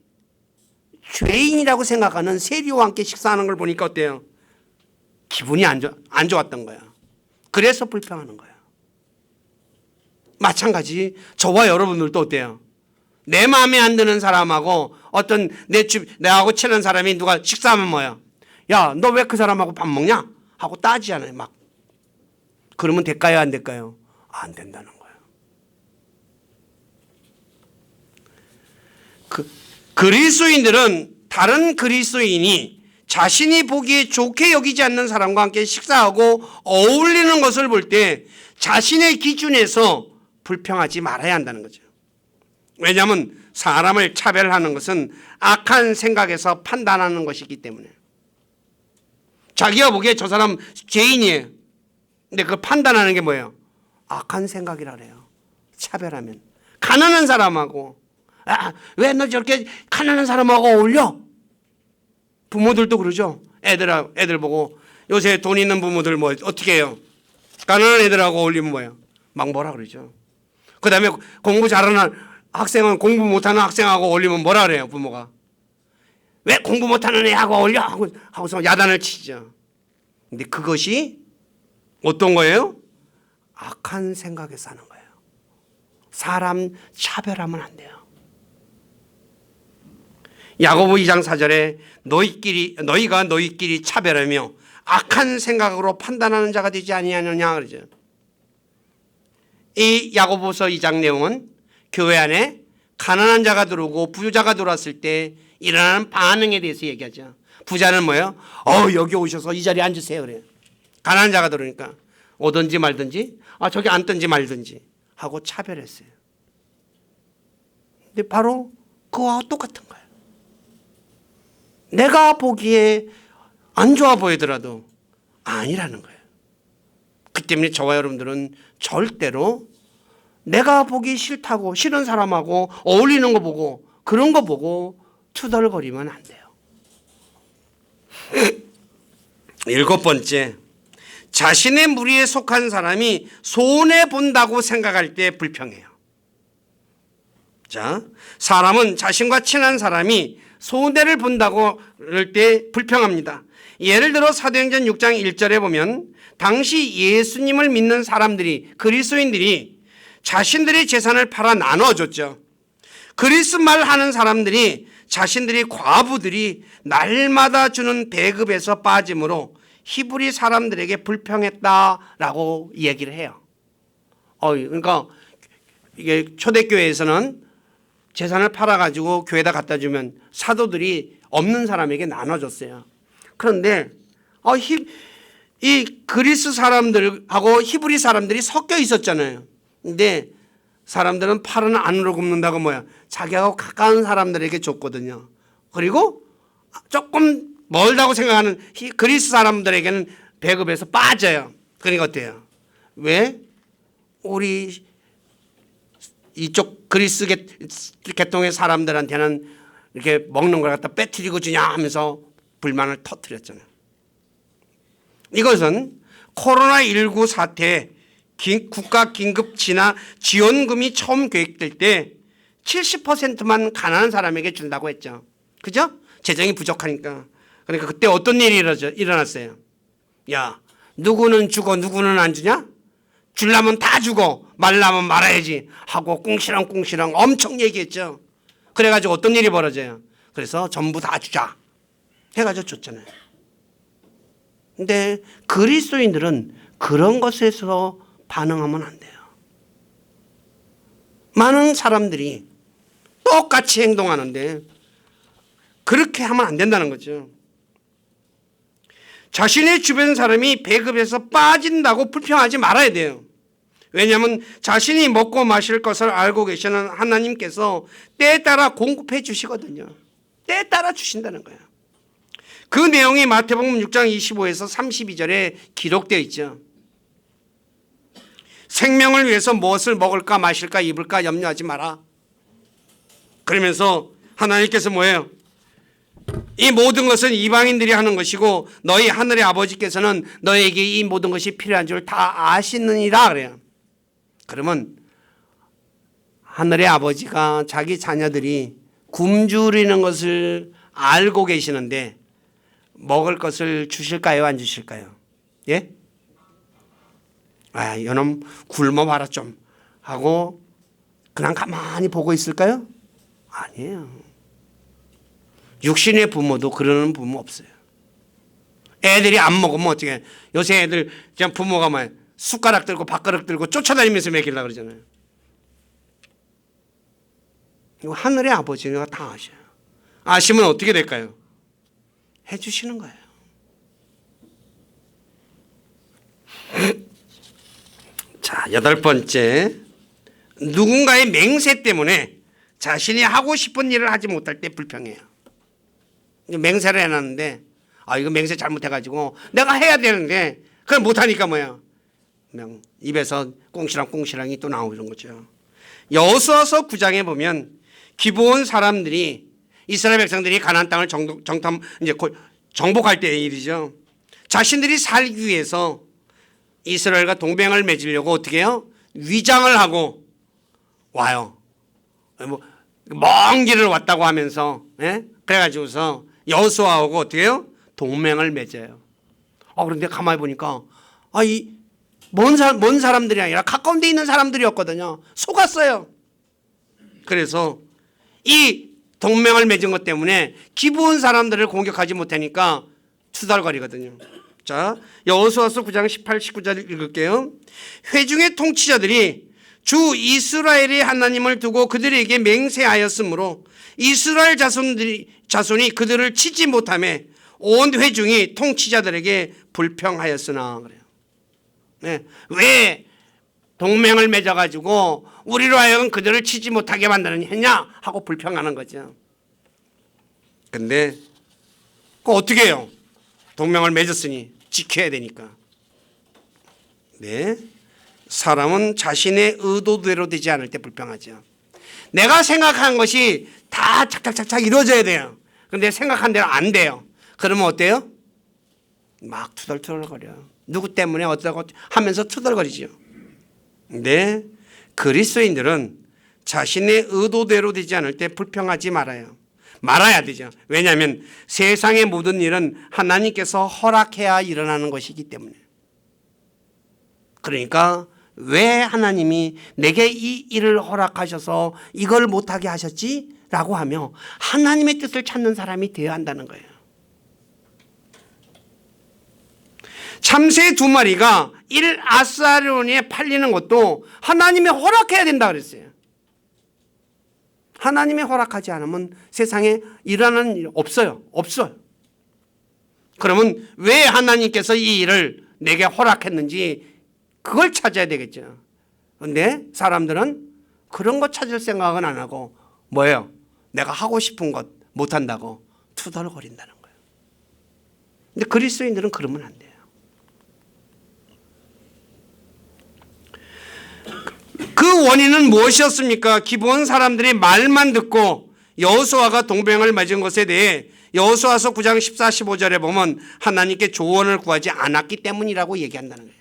죄인이라고 생각하는 세리와 함께 식사하는 걸 보니까 어때요? 기분이 안 좋았던 거야. 그래서 불평하는 거야. 마찬가지 저와 여러분들도 어때요? 내 마음에 안 드는 사람하고 어떤 내하고 친한 사람이 누가 식사하면 뭐야? 야, 너 왜 그 사람하고 밥 먹냐? 하고 따지잖아요. 막. 그러면 될까요? 안 될까요? 안 된다는 거예요. 그리스도인들은 다른 그리스도인이 자신이 보기에 좋게 여기지 않는 사람과 함께 식사하고 어울리는 것을 볼 때 자신의 기준에서 불평하지 말아야 한다는 거죠. 왜냐하면 사람을 차별하는 것은 악한 생각에서 판단하는 것이기 때문에. 자기가 보기에 저 사람 죄인이에요. 근데 그 판단하는 게 뭐예요? 악한 생각이라 그래요. 차별하면. 가난한 사람하고, 왜 너 저렇게 가난한 사람하고 어울려? 부모들도 그러죠. 애들 보고 요새 돈 있는 부모들 뭐 어떻게 해요? 가난한 애들하고 어울리면 뭐예요? 막 뭐라 그러죠. 그 다음에 공부 잘하는 학생은 공부 못하는 학생하고 어울리면 뭐라 그래요? 부모가. 왜 공부 못하는 애하고 어울려? 하고서 야단을 치죠. 근데 그것이 어떤 거예요? 악한 생각에 사는 거예요. 사람 차별하면 안 돼요. 야고보 2장 4절에 너희가 너희끼리 차별하며 악한 생각으로 판단하는 자가 되지 아니하느냐 그러죠. 이 야고보서 2장 내용은 교회 안에 가난한 자가 들어오고 부자가 들어왔을 때 일어나는 반응에 대해서 얘기하죠. 부자는 뭐예요? 여기 오셔서 이 자리에 앉으세요 그래요. 가난한 자가 들어오니까 오든지 말든지 저기 앉든지 말든지 하고 차별했어요. 근데 바로 그와 똑같은 거예요. 내가 보기에 안 좋아 보이더라도 아니라는 거예요. 그 때문에 저와 여러분들은 절대로 내가 보기 싫다고 싫은 사람하고 어울리는 거 보고 그런 거 보고 투덜거리면 안 돼요. 7번째, 자신의 무리에 속한 사람이 손해본다고 생각할 때 불평해요. 자, 사람은 자신과 친한 사람이 손해를 본다고 그럴 때 불평합니다. 예를 들어 사도행전 6장 1절에 보면 당시 예수님을 믿는 사람들이, 그리스도인들이 자신들의 재산을 팔아 나눠줬죠. 그리스 말 하는 사람들이 자신들이 과부들이 날마다 주는 배급에서 빠짐으로 히브리 사람들에게 불평했다라고 얘기를 해요. 그러니까 이게 초대교회에서는 재산을 팔아가지고 교회에다 갖다 주면 사도들이 없는 사람에게 나눠줬어요. 그런데 이 그리스 사람들하고 히브리 사람들이 섞여 있었잖아요. 근데 사람들은 팔은 안으로 굽는다고 뭐야? 자기하고 가까운 사람들에게 줬거든요. 그리고 조금 멀다고 생각하는 그리스 사람들에게는 배급에서 빠져요. 그러니까 어때요? 왜 우리 이쪽 그리스 계통의 사람들한테는 이렇게 먹는 걸 갖다 빼뜨리고 주냐 하면서 불만을 터뜨렸잖아요. 이것은 코로나19 사태에 국가 긴급 지원금이 처음 계획될 때 70%만 가난한 사람에게 준다고 했죠. 그죠? 재정이 부족하니까. 그러니까 그때 어떤 일이 일어났어요? 야, 누구는 주고 누구는 안 주냐? 주려면 다 주고 말라면 말아야지 하고 꿍시렁 엄청 얘기했죠. 그래가지고 어떤 일이 벌어져요? 그래서 전부 다 주자 해가지고 줬잖아요. 근데 그리스도인들은 그런 것에서 반응하면 안 돼요. 많은 사람들이 똑같이 행동하는데 그렇게 하면 안 된다는 거죠. 자신의 주변 사람이 배급에서 빠진다고 불평하지 말아야 돼요. 왜냐하면 자신이 먹고 마실 것을 알고 계시는 하나님께서 때에 따라 공급해 주시거든요. 때에 따라 주신다는 거예요. 그 내용이 마태복음 6장 25에서 32절에 기록되어 있죠. 생명을 위해서 무엇을 먹을까 마실까 입을까 염려하지 마라. 그러면서 하나님께서 뭐예요? 이 모든 것은 이방인들이 하는 것이고 너희 하늘의 아버지께서는 너에게 이 모든 것이 필요한 줄 다 아시느니라 그래요. 그러면 하늘의 아버지가 자기 자녀들이 굶주리는 것을 알고 계시는데 먹을 것을 주실까요? 안 주실까요? 예? 아, 이놈 굶어봐라 좀 하고 그냥 가만히 보고 있을까요? 아니에요. 육신의 부모도 그러는 부모 없어요. 애들이 안 먹으면 어떻게? 요새 애들 그냥 부모가 뭐 숟가락 들고 밥그릇 들고 쫓아다니면서 먹이려고 그러잖아요. 이거 하늘의 아버지가 다 아셔요. 아시면 어떻게 될까요? 해주시는 거예요. 자, 8번째. 누군가의 맹세 때문에 자신이 하고 싶은 일을 하지 못할 때 불평해요. 맹세를 해놨는데 이거 맹세 잘못해가지고 내가 해야 되는데 그걸 못하니까 뭐야? 그냥 입에서 꽁시랑꽁시랑이 또 나오는 거죠. 여호수아서 9장에 보면 기브온 사람들이 이스라엘 백성들이 가나안 땅을 정복할 때의 일이죠. 자신들이 살기 위해서 이스라엘과 동맹을 맺으려고 어떻게 해요? 위장을 하고 와요. 먼 길을 왔다고 하면서 그래가지고서 여호수아하고 어떻게 해요? 동맹을 맺어요. 그런데 가만히 보니까 먼 사람들이 아니라 가까운 데 있는 사람들이었거든요. 속았어요. 그래서 이 동맹을 맺은 것 때문에 기브온 사람들을 공격하지 못하니까 투덜거리거든요. 자, 여호수아서 9장 18, 19절 읽을게요. 회중의 통치자들이 주 이스라엘의 하나님을 두고 그들에게 맹세하였으므로 이스라엘 자손이 그들을 치지 못하며 온 회중이 통치자들에게 불평하였으나 그래요. 네. 왜 동맹을 맺어가지고 우리로 하여금 그들을 치지 못하게 만드느냐 하고 불평하는 거죠. 근데 그거 어떻게 해요? 동맹을 맺었으니 지켜야 되니까. 네. 사람은 자신의 의도대로 되지 않을 때 불평하죠. 내가 생각한 것이 다 착착착착 이루어져야 돼요. 그런데 생각한 대로 안 돼요. 그러면 어때요? 막 투덜투덜거려. 누구 때문에 어쩌고 하면서 투덜거리죠. 근데 그리스도인들은 자신의 의도대로 되지 않을 때 불평하지 말아야 되죠. 왜냐하면 세상의 모든 일은 하나님께서 허락해야 일어나는 것이기 때문에. 그러니까 왜 하나님이 내게 이 일을 허락하셔서 이걸 못하게 하셨지? 라고 하며 하나님의 뜻을 찾는 사람이 되어야 한다는 거예요. 참새 2마리가 1아사리온에 팔리는 것도 하나님이 허락해야 된다 그랬어요. 하나님이 허락하지 않으면 세상에 일어나는 일 없어요. 그러면 왜 하나님께서 이 일을 내게 허락했는지 그걸 찾아야 되겠죠. 그런데 사람들은 그런 거 찾을 생각은 안 하고 뭐예요? 내가 하고 싶은 것 못한다고 투덜거린다는 거예요. 근데 그리스도인들은 그러면 안 돼요. 그 원인은 무엇이었습니까? 기브온 사람들이 말만 듣고 여호수아가 동맹을 맺은 것에 대해 여호수아서 9장 14, 15절에 보면 하나님께 조언을 구하지 않았기 때문이라고 얘기한다는 거예요.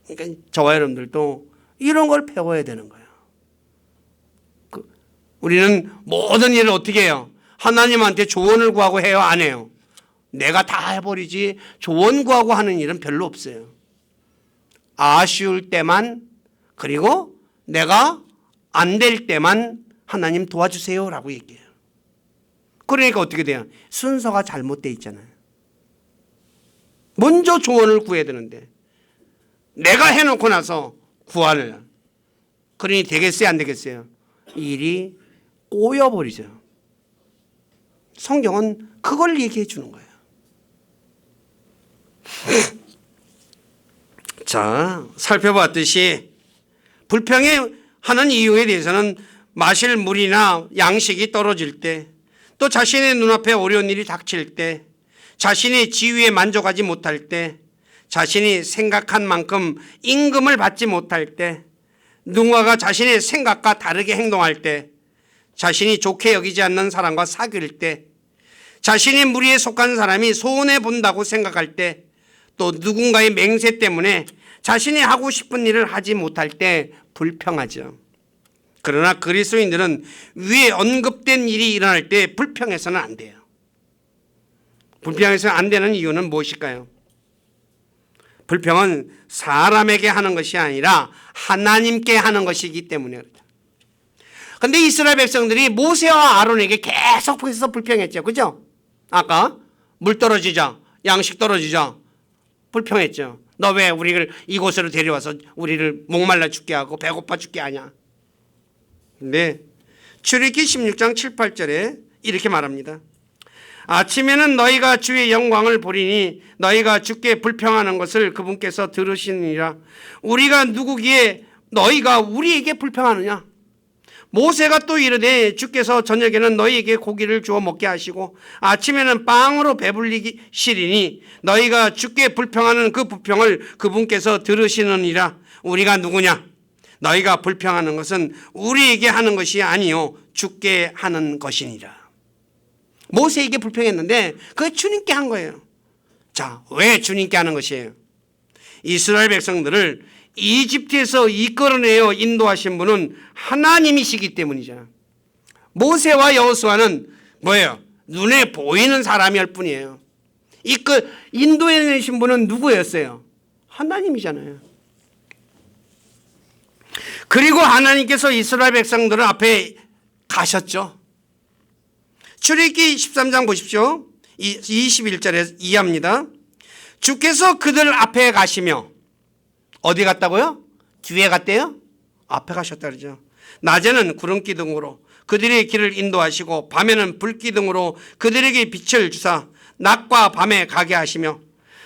그러니까 저와 여러분들도 이런 걸 배워야 되는 거예요. 우리는 모든 일을 어떻게 해요? 하나님한테 조언을 구하고 해요? 안 해요? 내가 다 해버리지 조언 구하고 하는 일은 별로 없어요. 아쉬울 때만, 그리고 내가 안 될 때만 하나님 도와주세요 라고 얘기해요. 그러니까 어떻게 돼요? 순서가 잘못되어 있잖아요. 먼저 조언을 구해야 되는데 내가 해놓고 나서 구하느냐. 그러니 되겠어요? 안 되겠어요? 일이 꼬여버리죠. 성경은 그걸 얘기해 주는 거예요. 자, 살펴봤듯이 불평하는 이유에 대해서는 마실 물이나 양식이 떨어질 때, 또 자신의 눈앞에 어려운 일이 닥칠 때, 자신의 지위에 만족하지 못할 때, 자신이 생각한 만큼 임금을 받지 못할 때, 누군가가 자신의 생각과 다르게 행동할 때, 자신이 좋게 여기지 않는 사람과 사귈 때, 자신의 무리에 속한 사람이 손해 본다고 생각할 때, 또 누군가의 맹세 때문에 자신이 하고 싶은 일을 하지 못할 때 불평하죠. 그러나 그리스도인들은 위에 언급된 일이 일어날 때 불평해서는 안 돼요. 불평해서는 안 되는 이유는 무엇일까요? 불평은 사람에게 하는 것이 아니라 하나님께 하는 것이기 때문에 그렇죠. 그런데 이스라엘 백성들이 모세와 아론에게 계속해서 불평했죠. 그죠? 아까 물 떨어지자, 양식 떨어지자 불평했죠. 너 왜 우리를 이곳으로 데려와서 우리를 목말라 죽게 하고 배고파 죽게 하냐. 근데 출애굽기 16장 7, 8절에 이렇게 말합니다. 아침에는 너희가 주의 영광을 보리니 너희가 주께 불평하는 것을 그분께서 들으시니라. 우리가 누구기에 너희가 우리에게 불평하느냐. 모세가 또 이르되 주께서 저녁에는 너희에게 고기를 주어 먹게 하시고 아침에는 빵으로 배불리시리니 너희가 주께 불평하는 그 불평을 그분께서 들으시느니라. 우리가 누구냐? 너희가 불평하는 것은 우리에게 하는 것이 아니요 주께 하는 것이니라. 모세에게 불평했는데 그게 주님께 한 거예요. 자, 왜 주님께 하는 것이에요? 이스라엘 백성들을 이집트에서 이끌어내어 인도하신 분은 하나님이시기 때문이잖아. 모세와 여호수아는 뭐예요? 눈에 보이는 사람일 뿐이에요. 인도해내신 분은 누구였어요? 하나님이잖아요. 그리고 하나님께서 이스라엘 백성들 앞에 가셨죠. 출애굽기 13장 보십시오. 21절에 이해합니다. 주께서 그들 앞에 가시며 어디 갔다고요? 뒤에 갔대요? 앞에 가셨다 그러죠. 낮에는 구름기둥으로 그들의 길을 인도하시고 밤에는 불기둥으로 그들에게 빛을 주사 낮과 밤에 가게 하시며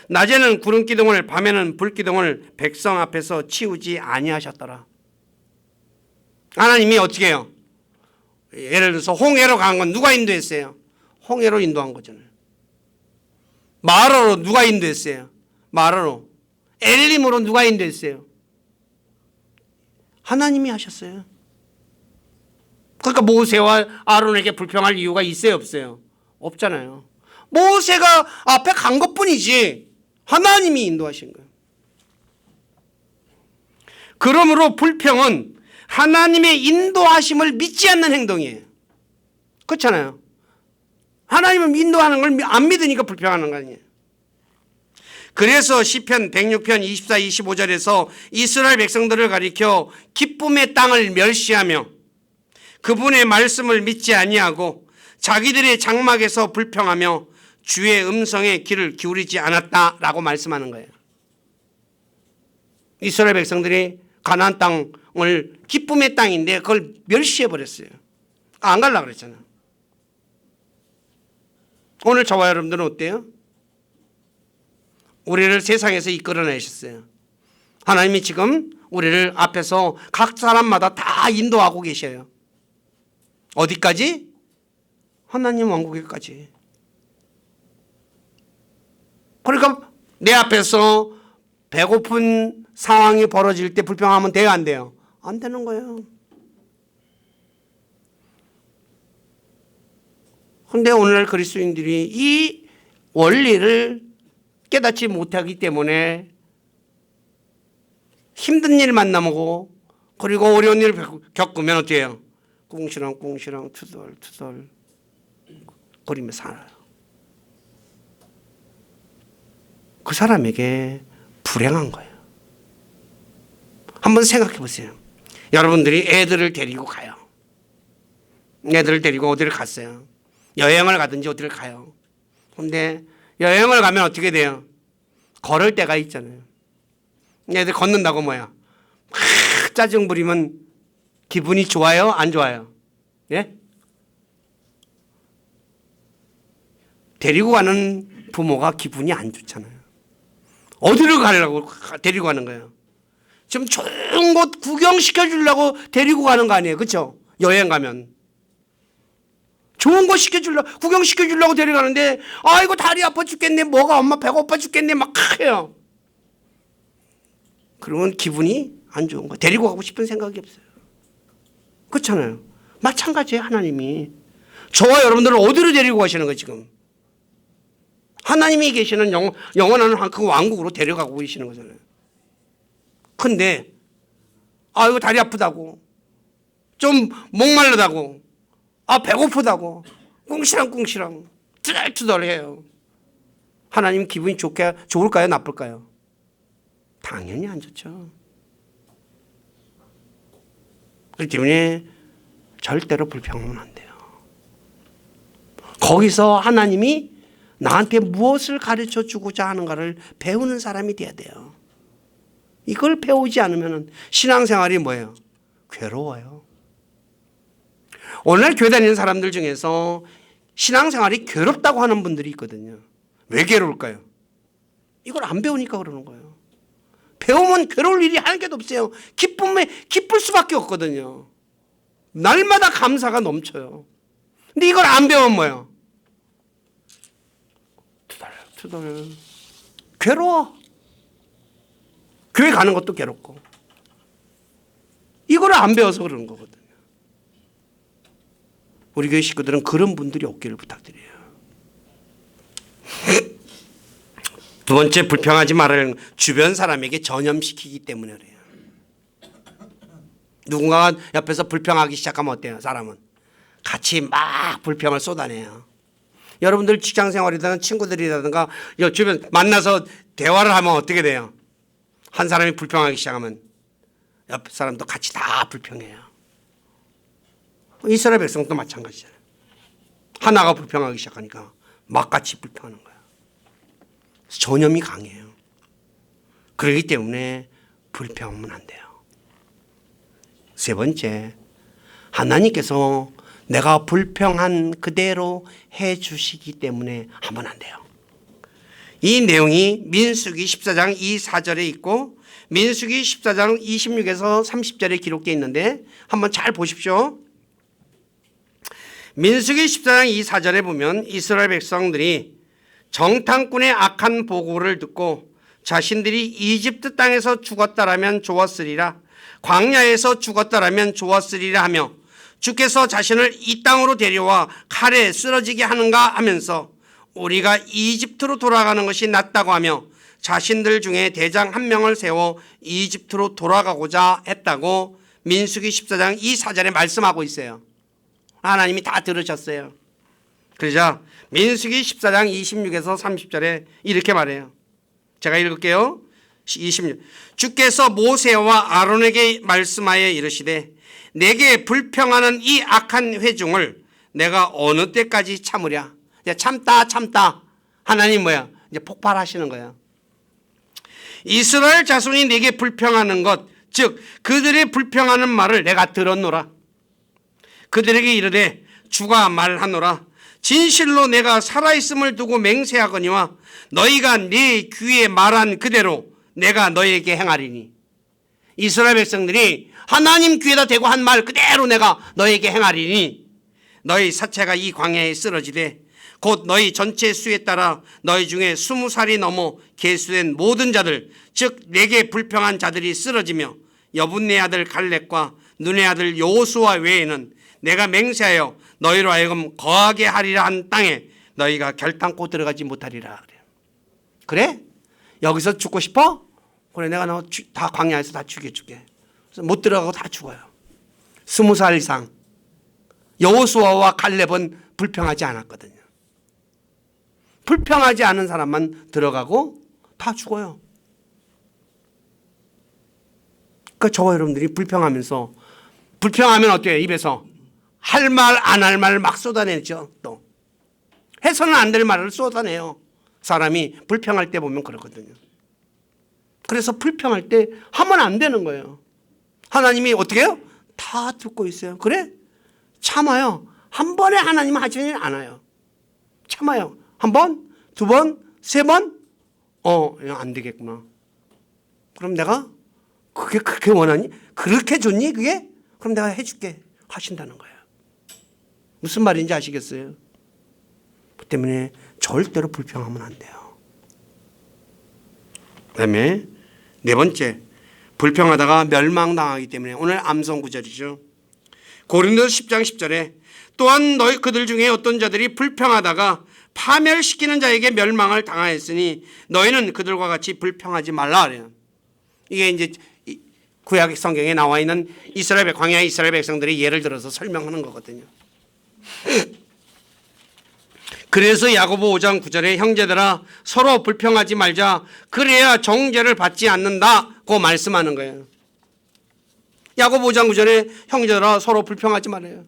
낮에는 구름기둥을 밤에는 불기둥을 백성 앞에서 치우지 아니하셨더라. 하나님이 어떻게 해요? 예를 들어서 홍해로 간 건 누가 인도했어요? 홍해로 인도한 거잖아요. 마라로 누가 인도했어요? 마라로. 엘림으로 누가 인도했어요? 하나님이 하셨어요. 그러니까 모세와 아론에게 불평할 이유가 있어요, 없어요? 없잖아요. 모세가 앞에 간 것뿐이지 하나님이 인도하신 거예요. 그러므로 불평은 하나님의 인도하심을 믿지 않는 행동이에요. 그렇잖아요. 하나님을 인도하는 걸 안 믿으니까 불평하는 거 아니에요. 그래서 시편 106편 24, 25절에서 이스라엘 백성들을 가리켜 기쁨의 땅을 멸시하며 그분의 말씀을 믿지 아니하고 자기들의 장막에서 불평하며 주의 음성에 귀를 기울이지 않았다라고 말씀하는 거예요. 이스라엘 백성들이 가나안 땅을 기쁨의 땅인데 그걸 멸시해버렸어요. 안 가려고 그랬잖아요. 오늘 저와 여러분들은 어때요? 우리를 세상에서 이끌어내셨어요. 하나님이 지금 우리를 앞에서 각 사람마다 다 인도하고 계셔요. 어디까지? 하나님 왕국에까지. 그러니까 내 앞에서 배고픈 상황이 벌어질 때 불평하면 돼요, 안 돼요? 안 되는 거예요. 그런데 오늘날 그리스도인들이 이 원리를 깨닫지 못하기 때문에 힘든 일 만나고 그리고 어려운 일을 겪으면 어떻게 해요? 꿍시렁 투덜 거리며 살아요. 그 사람에게 불행한 거예요. 한번 생각해 보세요. 여러분들이 애들을 데리고 가요. 애들을 데리고 어디를 갔어요. 여행을 가든지 어디를 가요. 근데 여행을 가면 어떻게 돼요? 걸을 때가 있잖아요. 애들 걷는다고 뭐야? 짜증 부리면 기분이 좋아요? 안 좋아요? 예? 데리고 가는 부모가 기분이 안 좋잖아요. 어디를 가려고 데리고 가는 거예요? 좀 좋은 곳 구경시켜 주려고 데리고 가는 거 아니에요? 그렇죠? 여행 가면 좋은 거 구경시켜 주려고 데려가는데 아이고 다리 아파 죽겠네, 뭐가 엄마 배고파 죽겠네 막 해요. 그러면 기분이 안 좋은 거, 데리고 가고 싶은 생각이 없어요. 그렇잖아요. 마찬가지예요. 하나님이 저와 여러분들을 어디로 데리고 가시는 거예요? 지금 하나님이 계시는 영원한 그 왕국으로 데려가고 계시는 거잖아요. 근데 아이고 다리 아프다고, 좀 목말르다고, 배고프다고 꿍시렁꿍시렁 투덜투덜해요. 하나님 기분이 좋을까요? 나쁠까요? 당연히 안 좋죠. 그렇기 때문에 절대로 불평하면 안 돼요. 거기서 하나님이 나한테 무엇을 가르쳐 주고자 하는가를 배우는 사람이 돼야 돼요. 이걸 배우지 않으면 신앙생활이 뭐예요? 괴로워요. 오늘날 교회 다니는 사람들 중에서 신앙생활이 괴롭다고 하는 분들이 있거든요. 왜 괴로울까요? 이걸 안 배우니까 그러는 거예요. 배우면 괴로울 일이 한 개도 없어요. 기쁠 수밖에 없거든요. 날마다 감사가 넘쳐요. 근데 이걸 안 배우면 뭐예요? 투덜 괴로워. 교회 가는 것도 괴롭고. 이거를 안 배워서 그러는 거거든요. 우리 교회 식구들은 그런 분들이 없기를 부탁드려요. 두 번째, 불평하지 말아야 주변 사람에게 전염시키기 때문에 그래요. 누군가가 옆에서 불평하기 시작하면 어때요? 사람은 같이 막 불평을 쏟아내요. 여러분들 직장생활이라든가 친구들이라든가 주변 만나서 대화를 하면 어떻게 돼요? 한 사람이 불평하기 시작하면 옆 사람도 같이 다 불평해요. 이스라엘 백성도 마찬가지잖아요. 하나가 불평하기 시작하니까 막 같이 불평하는 거예요. 전염이 강해요. 그렇기 때문에 불평하면 안 돼요. 세 번째, 하나님께서 내가 불평한 그대로 해 주시기 때문에 하면 안 돼요. 이 내용이 민수기 14장 4절에 있고 민수기 14장 26에서 30절에 기록되어 있는데 한번 잘 보십시오. 민수기 14장 4절에 보면 이스라엘 백성들이 정탐꾼의 악한 보고를 듣고 자신들이 이집트 땅에서 죽었다라면 좋았으리라, 광야에서 죽었다라면 좋았으리라 하며 주께서 자신을 이 땅으로 데려와 칼에 쓰러지게 하는가 하면서 우리가 이집트로 돌아가는 것이 낫다고 하며 자신들 중에 대장 한 명을 세워 이집트로 돌아가고자 했다고 민수기 14장 4절에 말씀하고 있어요. 하나님이 다 들으셨어요. 그러자 민수기 14장 26에서 30절에 이렇게 말해요. 제가 읽을게요. 26. 주께서 모세와 아론에게 말씀하여 이르시되 내게 불평하는 이 악한 회중을 내가 어느 때까지 참으랴. 이제 참다 하나님 뭐야? 이제 폭발하시는 거예요. 이스라엘 자손이 내게 불평하는 것, 즉 그들의 불평하는 말을 내가 들었노라. 그들에게 이르되 주가 말하노라. 진실로 내가 살아있음을 두고 맹세하거니와 너희가 네 귀에 말한 그대로 내가 너희에게 행하리니. 이스라엘 백성들이 하나님 귀에다 대고 한 말 그대로 내가 너희에게 행하리니 너희 사체가 이 광야에 쓰러지되 곧 너희 전체 수에 따라 너희 중에 20살이 넘어 계수된 모든 자들, 즉 내게 불평한 자들이 쓰러지며 여분네 아들 갈렙과 눈의 아들 여호수아 외에는 내가 맹세하여 너희로 하여금 거하게 하리라 한 땅에 너희가 결단코 들어가지 못하리라. 그래? 여기서 죽고 싶어? 그래, 내가 너 다 광야에서 다 죽여줄게. 그래서 못 들어가고 다 죽어요. 20살 이상. 여호수아와 갈렙은 불평하지 않았거든요. 불평하지 않은 사람만 들어가고 다 죽어요. 그러니까 저와 여러분들이 불평하면서, 불평하면 어때요? 입에서 할 말 안 할 말 막 쏟아내죠. 또 해서는 안 될 말을 쏟아내요. 사람이 불평할 때 보면 그렇거든요. 그래서 불평할 때 하면 안 되는 거예요. 하나님이 어떻게 해요? 다 듣고 있어요. 그래? 참아요. 한 번에 하나님은 하지는 않아요. 참아요. 한 번? 두 번? 세 번? 안 되겠구나. 그럼 내가 그게 그렇게 원하니? 그렇게 좋니 그게? 그럼 내가 해줄게 하신다는 거예요. 무슨 말인지 아시겠어요? 그 때문에 절대로 불평하면 안 돼요. 그다음에 네 번째, 불평하다가 멸망당하기 때문에 오늘 암송 구절이죠. 고린도서 10장 10절에 또한 너희 그들 중에 어떤 자들이 불평하다가 파멸시키는 자에게 멸망을 당하였으니 너희는 그들과 같이 불평하지 말라 그래요. 이게 이제 구약 성경에 나와 있는 광야 이스라엘 백성들이 예를 들어서 설명하는 거거든요. 그래서 야고보 5장 9절에 형제들아 서로 불평하지 말자 그래야 정죄를 받지 않는다고 말씀하는 거예요. 야고보 5장 9절에 형제들아 서로 불평하지 말아요.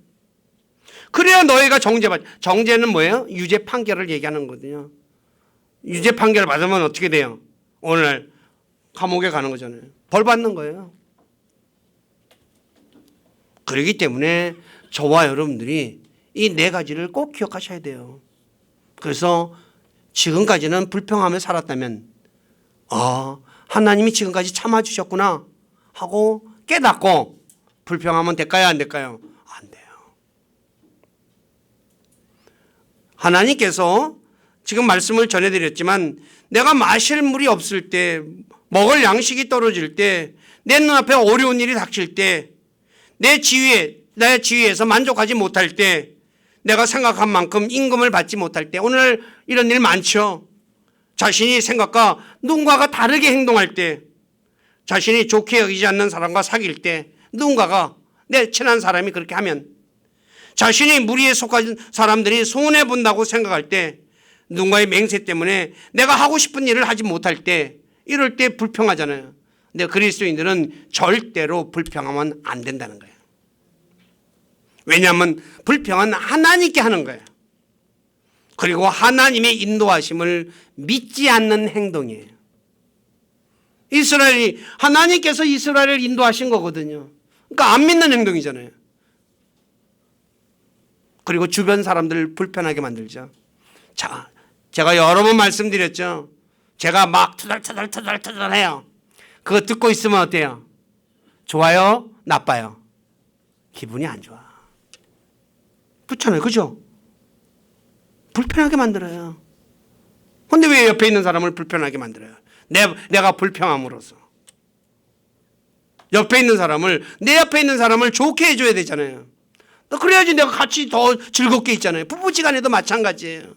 그래야 너희가 정죄는 뭐예요? 유죄 판결을 얘기하는 거거든요. 유죄 판결을 받으면 어떻게 돼요? 오늘 감옥에 가는 거잖아요. 벌 받는 거예요. 그렇기 때문에 저와 여러분들이 이 네 가지를 꼭 기억하셔야 돼요. 그래서 지금까지는 불평하며 살았다면 하나님이 지금까지 참아주셨구나 하고 깨닫고 불평하면 될까요? 안 될까요? 안 돼요. 하나님께서 지금 말씀을 전해드렸지만 내가 마실 물이 없을 때, 먹을 양식이 떨어질 때, 내 눈앞에 어려운 일이 닥칠 때, 내 지위에서 만족하지 못할 때, 내가 생각한 만큼 임금을 받지 못할 때, 오늘 이런 일 많죠. 자신이 생각과 누군가가 다르게 행동할 때, 자신이 좋게 여기지 않는 사람과 사귈 때, 누군가가 내 친한 사람이 그렇게 하면, 자신이 무리에 속한 사람들이 손해본다고 생각할 때, 누군가의 맹세 때문에 내가 하고 싶은 일을 하지 못할 때, 이럴 때 불평하잖아요. 근데 그리스도인들은 절대로 불평하면 안 된다는 거예요. 왜냐하면 불평은 하나님께 하는 거예요. 그리고 하나님의 인도하심을 믿지 않는 행동이에요. 하나님께서 이스라엘을 인도하신 거거든요. 그러니까 안 믿는 행동이잖아요. 그리고 주변 사람들을 불편하게 만들죠. 자, 제가 여러 번 말씀드렸죠. 제가 막 투덜투덜 해요. 그거 듣고 있으면 어때요? 좋아요? 나빠요? 기분이 안 좋아. 그렇잖아요. 그죠? 불편하게 만들어요. 근데 왜 옆에 있는 사람을 불편하게 만들어요? 내가 불평함으로써. 내 옆에 있는 사람을 좋게 해줘야 되잖아요. 그래야지 내가 같이 더 즐겁게 있잖아요. 부부지간에도 마찬가지예요.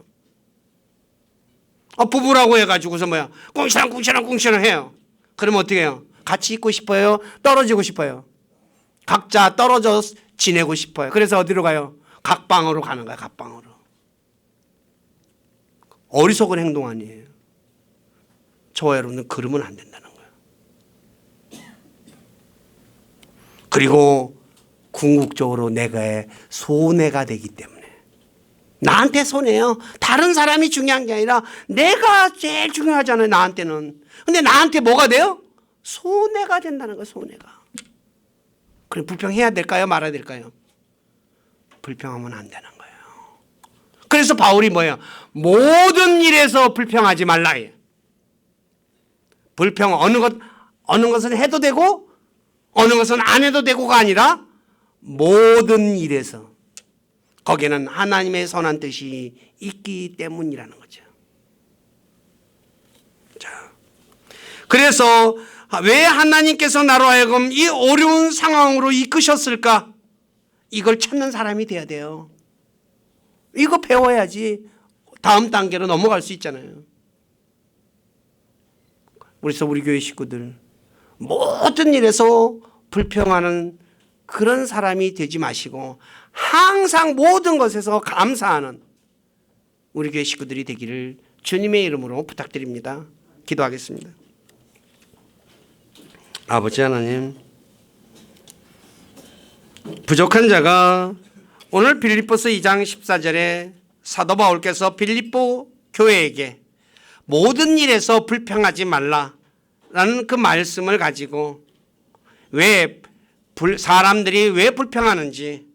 부부라고 해가지고서 꿍시렁 해요. 그러면 어떻게 해요? 같이 있고 싶어요? 떨어지고 싶어요? 각자 떨어져 지내고 싶어요. 그래서 어디로 가요? 각방으로 가는 거야. 각방으로. 어리석은 행동 아니에요. 저와 여러분은 그러면 안 된다는 거예요. 그리고 궁극적으로 내가 손해가 되기 때문에, 나한테 손해요. 다른 사람이 중요한 게 아니라 내가 제일 중요하잖아요. 나한테는. 근데 나한테 뭐가 돼요? 손해가 된다는 거예요. 손해가. 그럼 불평해야 될까요? 말아야 될까요? 불평하면 안 되는 거예요. 그래서 바울이 뭐예요? 모든 일에서 불평하지 말라. 불평 어느 것은 해도 되고 어느 것은 안 해도 되고가 아니라 모든 일에서, 거기에는 하나님의 선한 뜻이 있기 때문이라는 거죠. 자, 그래서 왜 하나님께서 나로 하여금 이 어려운 상황으로 이끄셨을까? 이걸 찾는 사람이 돼야 돼요. 이거 배워야지 다음 단계로 넘어갈 수 있잖아요. 그래서 우리 교회 식구들, 모든 일에서 불평하는 그런 사람이 되지 마시고 항상 모든 것에서 감사하는 우리 교회 식구들이 되기를 주님의 이름으로 부탁드립니다. 기도하겠습니다. 아버지 하나님, 부족한 자가 오늘 빌립보서 2장 14절에 사도 바울께서 빌립보 교회에게 모든 일에서 불평하지 말라라는 그 말씀을 가지고 사람들이 왜 불평하는지,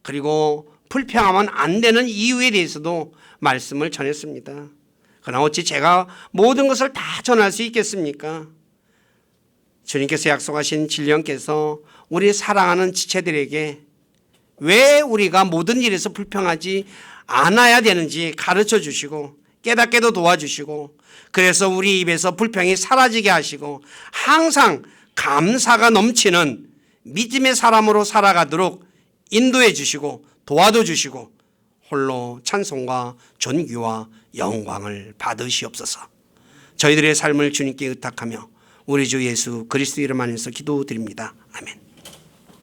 그리고 불평하면 안 되는 이유에 대해서도 말씀을 전했습니다. 그러나 어찌 제가 모든 것을 다 전할 수 있겠습니까? 주님께서 약속하신 진령께서 우리 사랑하는 지체들에게 왜 우리가 모든 일에서 불평하지 않아야 되는지 가르쳐 주시고 깨닫게도 도와주시고, 그래서 우리 입에서 불평이 사라지게 하시고 항상 감사가 넘치는 믿음의 사람으로 살아가도록 인도해 주시고 도와줘 주시고 홀로 찬송과 존귀와 영광을 받으시옵소서. 저희들의 삶을 주님께 의탁하며 우리 주 예수 그리스도 이름 안에서 기도드립니다. 아멘.